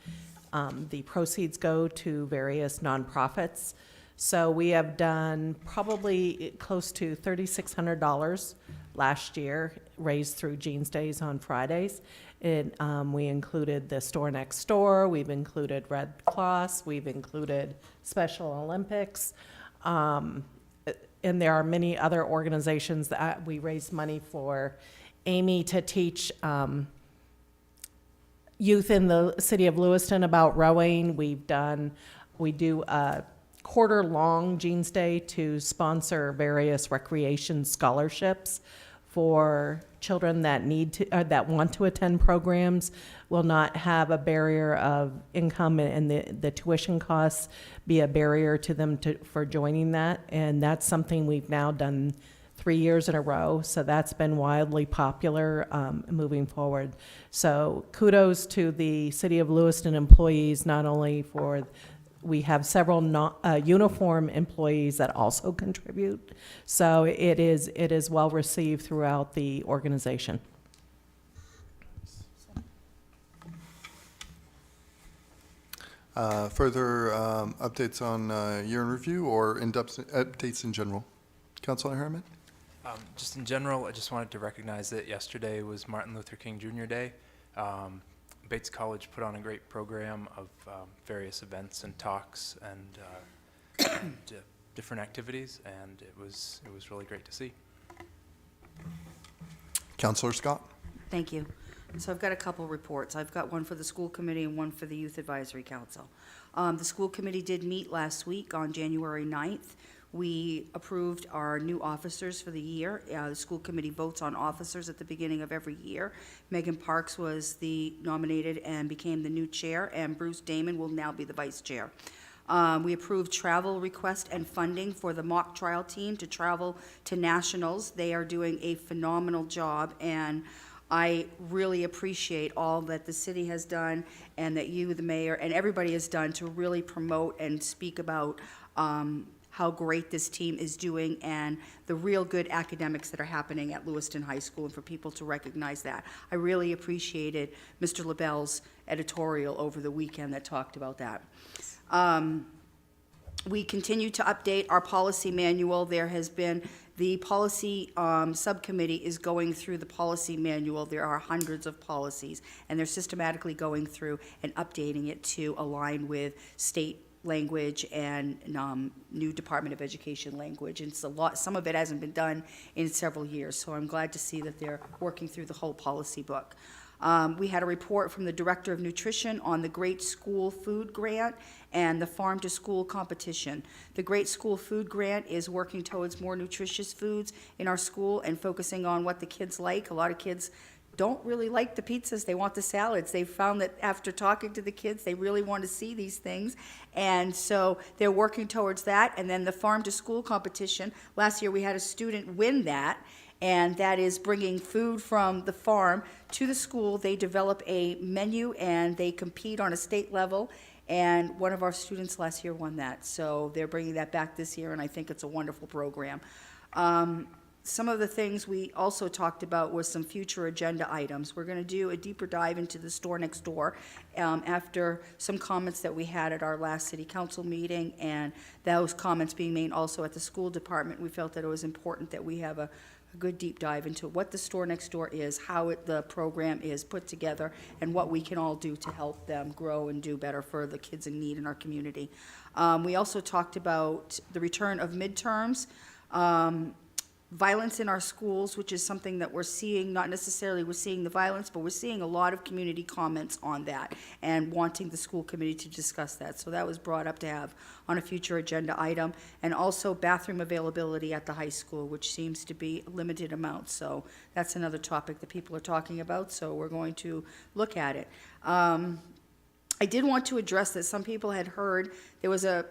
the proceeds go to various nonprofits. So we have done probably close to $3,600 last year, raised through Jeans Days on Fridays. We included the Store Next Door, we've included Red Cross, we've included Special Olympics, and there are many other organizations that we raised money for. Amy to teach youth in the city of Lewiston about rowing. We do a quarter-long Jeans Day to sponsor various recreation scholarships for children that that want to attend programs. Will not have a barrier of income, and the tuition costs be a barrier to them for joining that. And that's something we've now done 3 years in a row, so that's been wildly popular moving forward. So kudos to the City of Lewiston employees, not only for, we have several uniform employees that also contribute, so it is well received throughout the organization. Further updates on year in review or updates in general? Councilor Harriman? Just in general, I just wanted to recognize that yesterday was Martin Luther King Jr. Day. Bates College put on a great program of various events and talks and different activities, and it was really great to see. Councilor Scott? Thank you. So I've got a couple reports. I've got one for the school committee and one for the Youth Advisory Council. The school committee did meet last week on January 9th. We approved our new officers for the year. The school committee votes on officers at the beginning of every year. Megan Parks was nominated and became the new chair, and Bruce Damon will now be the vice chair. We approved travel request and funding for the mock trial team to travel to nationals. They are doing a phenomenal job, and I really appreciate all that the city has done and that you, the mayor, and everybody has done to really promote and speak about how great this team is doing and the real good academics that are happening at Lewiston High School, and for people to recognize that. I really appreciated Mr. LaBelle's editorial over the weekend that talked about that. We continue to update our policy manual. There has been, the policy subcommittee is going through the policy manual. There are hundreds of policies, and they're systematically going through and updating it to align with state language and new Department of Education language. And it's a lot, some of it hasn't been done in several years, so I'm glad to see that they're working through the whole policy book. We had a report from the Director of Nutrition on the Great School Food Grant and the Farm to School competition. The Great School Food Grant is working towards more nutritious foods in our school and focusing on what the kids like. A lot of kids don't really like the pizzas, they want the salads. They found that after talking to the kids, they really want to see these things. And so they're working towards that. And then the farm to school competition, last year we had a student win that, and that is bringing food from the farm to the school. They develop a menu and they compete on a state level. And one of our students last year won that. So they're bringing that back this year, and I think it's a wonderful program. Some of the things we also talked about was some future agenda items. We're going to do a deeper dive into the store next door after some comments that we had at our last city council meeting, and those comments being made also at the school department. We felt that it was important that we have a good deep dive into what the store next door is, how the program is put together, and what we can all do to help them grow and do better for the kids in need in our community. We also talked about the return of midterms, violence in our schools, which is something that we're seeing, not necessarily we're seeing the violence, but we're seeing a lot of community comments on that and wanting the school committee to discuss that. So that was brought up to have on a future agenda item. And also bathroom availability at the high school, which seems to be a limited amount. So that's another topic that people are talking about, so we're going to look at it. I did want to address that some people had heard there was a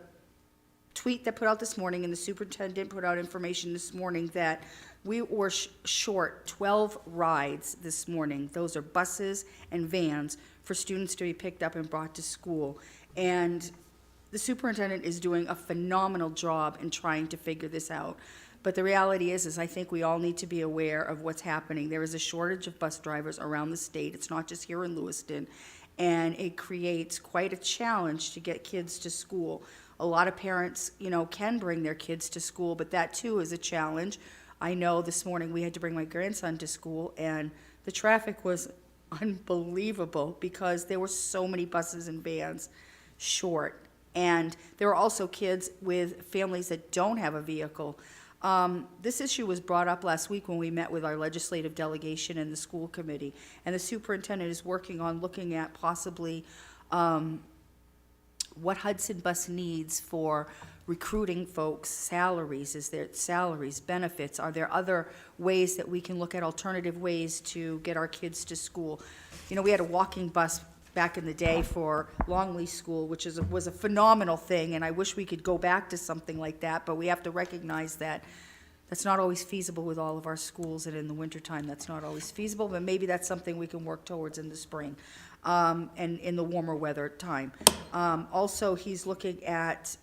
tweet that put out this morning, and the superintendent put out information this morning that we were short 12 rides this morning. Those are buses and vans for students to be picked up and brought to school. And the superintendent is doing a phenomenal job in trying to figure this out. But the reality is I think we all need to be aware of what's happening. There is a shortage of bus drivers around the state. It's not just here in Lewiston. And it creates quite a challenge to get kids to school. A lot of parents, can bring their kids to school, but that too is a challenge. I know this morning we had to bring my grandson to school, and the traffic was unbelievable because there were so many buses and vans short. And there were also kids with families that don't have a vehicle. This issue was brought up last week when we met with our legislative delegation and the school committee. And the superintendent is working on looking at possibly what Hudson Bus needs for recruiting folks, salaries, is there salaries, benefits? Are there other ways that we can look at alternative ways to get our kids to school? We had a walking bus back in the day for Longley School, which was a phenomenal thing, and I wish we could go back to something like that, but we have to recognize that that's not always feasible with all of our schools, and in the wintertime, that's not always feasible, but maybe that's something we can work towards in the spring. And in the warmer weather time. Also, he's looking at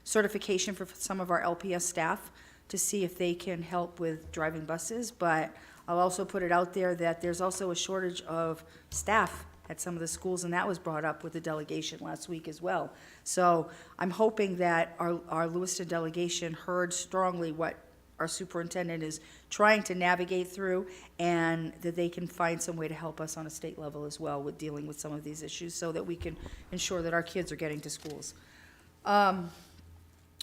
certification for some of our LPS staff to see if they can help with driving buses, but I'll also put it out there that there's also a shortage of staff at some of the schools, and that was brought up with the delegation last week as well. So I'm hoping that our Lewiston delegation heard strongly what our superintendent is trying to navigate through, and that they can find some way to help us on a state level as well with dealing with some of these issues so that we can ensure that our kids are getting to schools. On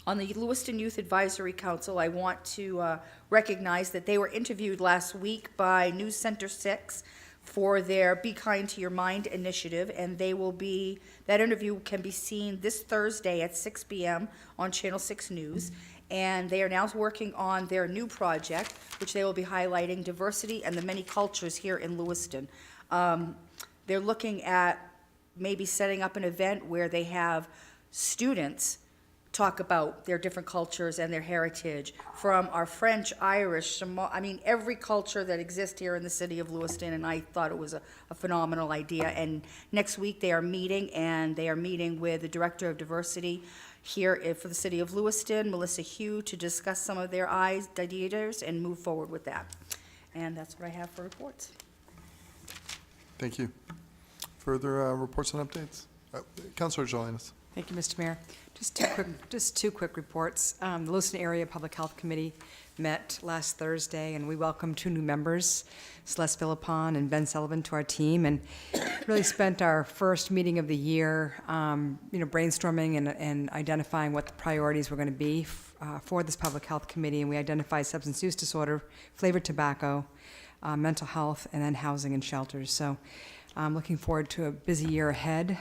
the Lewiston Youth Advisory Council, I want to recognize that they were interviewed last week by News Center 6 for their Be Kind to Your Mind initiative, and that interview can be seen this Thursday at 6 p.m. on Channel 6 News. And they are now working on their new project, which they will be highlighting diversity and the many cultures here in Lewiston. They're looking at maybe setting up an event where they have students talk about their different cultures and their heritage, from our French, Irish, every culture that exists here in the city of Lewiston, and I thought it was a phenomenal idea. And next week they are meeting with the Director of Diversity here for the city of Lewiston, Melissa Hugh, to discuss some of their ideas and move forward with that. And that's what I have for reports. Thank you. Further reports and updates? Councilor Jelinas. Thank you, Mr. Mayor. Just two quick reports. The Lewiston Area Public Health Committee met last Thursday, and we welcomed 2 new members, Celeste Philippon and Ben Sullivan, to our team, and really spent our first meeting of the year, brainstorming and identifying what the priorities were going to be for this Public Health Committee. And we identified substance use disorder, flavored tobacco, mental health, and then housing and shelters. So I'm looking forward to a busy year ahead.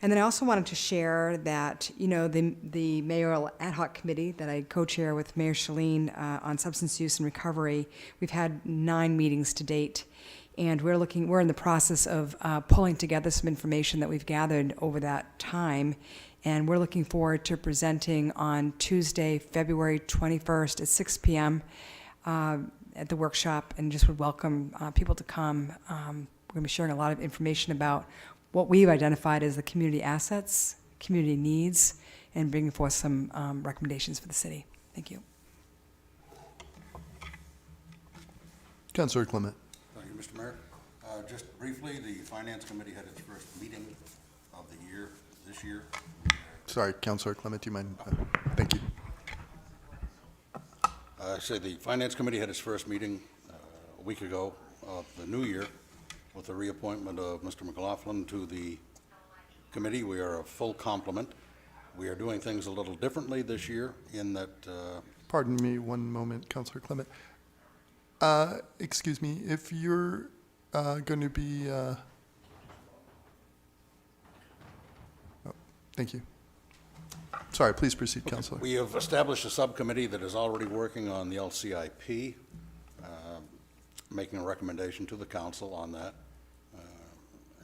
And then I also wanted to share that, the mayoral ad hoc committee that I co-chair with Mayor Shalene on substance use and recovery, we've had 9 meetings to date. And we're in the process of pulling together some information that we've gathered over that time. And we're looking forward to presenting on Tuesday, February 21st at 6 p.m. At the workshop, and just would welcome people to come. We're going to be sharing a lot of information about what we've identified as the community assets, community needs, and bringing forth some recommendations for the city. Thank you. Councillor Clement. Thank you, Mr. Mayor. Just briefly, the Finance Committee had its first meeting of the year, this year. Sorry, Councillor Clement, do you mind? Thank you. I say the Finance Committee had its first meeting a week ago of the new year with the reappointment of Mr. McLaughlin to the committee. We are a full complement. We are doing things a little differently this year in that... Pardon me one moment, Councillor Clement. Excuse me, if you're going to be... Oh, thank you. Sorry, please proceed, Councillor. We have established a subcommittee that is already working on the LCIP, making a recommendation to the council on that,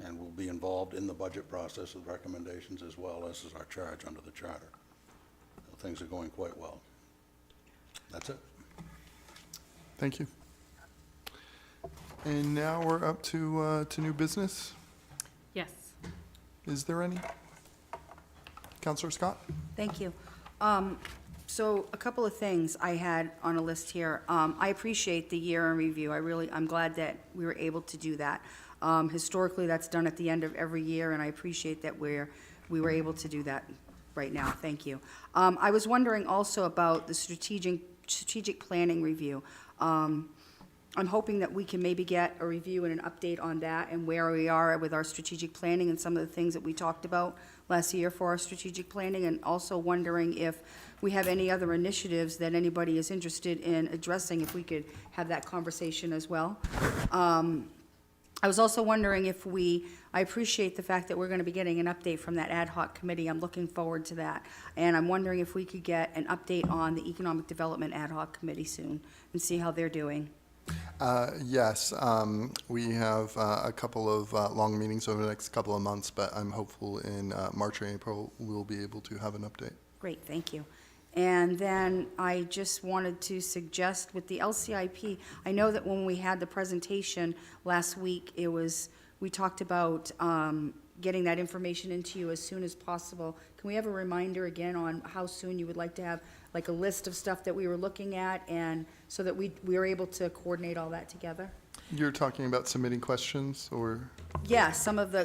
and will be involved in the budget process with recommendations as well as is our charge under the charter. So things are going quite well. That's it. Thank you. And now we're up to new business. Yes. Is there any? Councillor Scott? Thank you. So a couple of things I had on a list here. I appreciate the year in review. I'm glad that we were able to do that. Historically, that's done at the end of every year, and I appreciate that we were able to do that right now. Thank you. I was wondering also about the strategic planning review. I'm hoping that we can maybe get a review and an update on that and where we are with our strategic planning and some of the things that we talked about last year for our strategic planning, and also wondering if we have any other initiatives that anybody is interested in addressing, if we could have that conversation as well. I was also wondering if I appreciate the fact that we're going to be getting an update from that ad hoc committee. I'm looking forward to that. And I'm wondering if we could get an update on the Economic Development Ad hoc Committee soon and see how they're doing. Yes, we have a couple of long meetings over the next couple of months, but I'm hopeful in March or April we'll be able to have an update. Great, thank you. And then I just wanted to suggest with the LCIP, I know that when we had the presentation last week, we talked about getting that information into you as soon as possible. Can we have a reminder again on how soon you would like to have like a list of stuff that we were looking at, and so that we were able to coordinate all that together? You're talking about submitting questions, or? Yeah, some of the,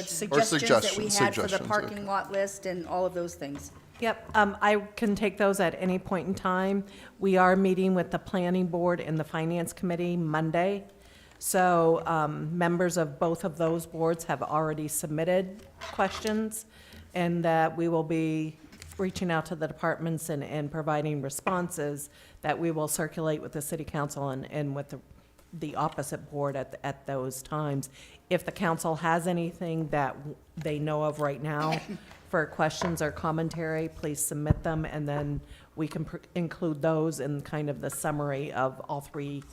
suggestions that we had for the parking okay. lot list and all of those things. Yep, I can take those at any point in time. We are meeting with the planning board and the finance committee Monday. So members of both of those boards have already submitted questions, and that we will be reaching out to the departments and providing responses that we will circulate with the city council and with the opposite board at those times. If the council has anything that they know of right now for questions or commentary, please submit them, and then we can include those in kind of the summary of all three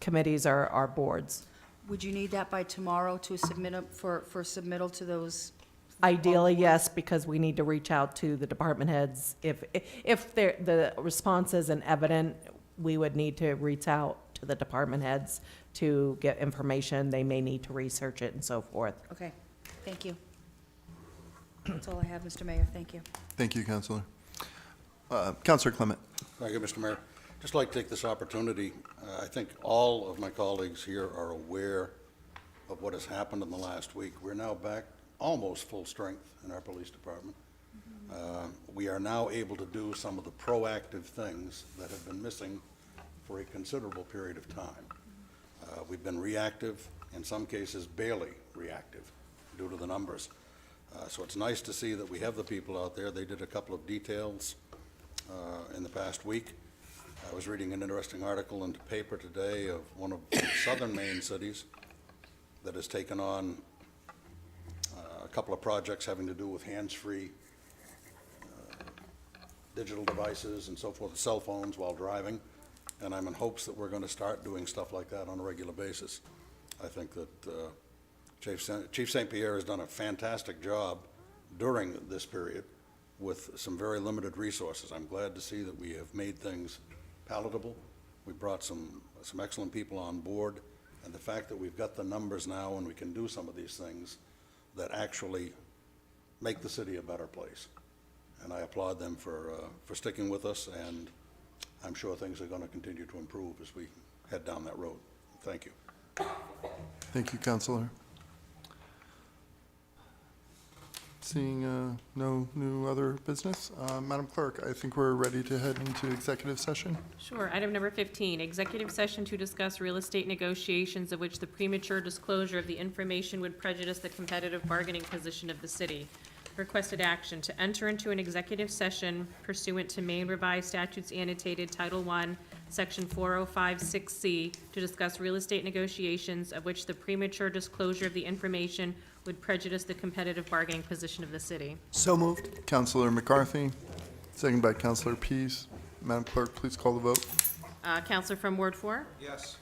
committees or our boards. Would you need that by tomorrow to submit for submittal to those? Ideally, yes, because we need to reach out to the department heads. If the response isn't evident, we would need to reach out to the department heads to get information. They may need to research it and so forth. Okay, thank you. That's all I have, Mr. Mayor, thank you. Thank you, Councillor. Councillor Clement. Thank you, Mr. Mayor. Just like to take this opportunity. I think all of my colleagues here are aware of what has happened in the last week. We're now back almost full strength in our police department. We are now able to do some of the proactive things that have been missing for a considerable period of time. We've been reactive, in some cases barely reactive, due to the numbers. So it's nice to see that we have the people out there. They did a couple of details in the past week. I was reading an interesting article in the paper today of one of the southern Maine cities that has taken on couple of projects having to do with hands-free digital devices and so forth, cell phones while driving, and I'm in hopes that we're going to start doing stuff like that on a regular basis. I think that Chief St. Pierre has done a fantastic job during this period with some very limited resources. I'm glad to see that we have made things palatable. We brought some excellent people on board, and the fact that we've got the numbers now and we can do some of these things that actually make the city a better place. And I applaud them for sticking with us, and I'm sure things are going to continue to improve as we head down that road. Thank you. Thank you, Councilor. Seeing no new other business, Madam Clerk, I think we're ready to head into executive session. Sure. Item number 15, executive session to discuss real estate negotiations of which the premature disclosure of the information would prejudice the competitive bargaining position of the city. Requested action to enter into an executive session pursuant to Maine Revised Statutes Annotated Title I, Section 4056C, to discuss real estate negotiations of which the premature disclosure of the information would prejudice the competitive bargaining position of the city. So moved. Councilor McCarthy, second by Councilor Pease. Madam Clerk, please call the vote. Counselor from Ward 4? Yes.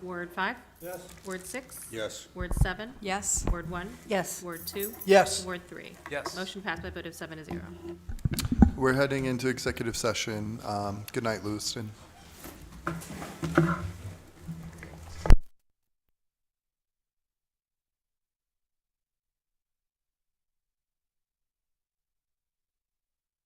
Ward 5? Yes. Ward 6? Yes. Ward 7? Yes. Ward 1? Yes. Ward 2? Yes. Ward 3? Yes. Motion passed by a vote of 7-0. We're heading into executive session. Good night, Lewiston.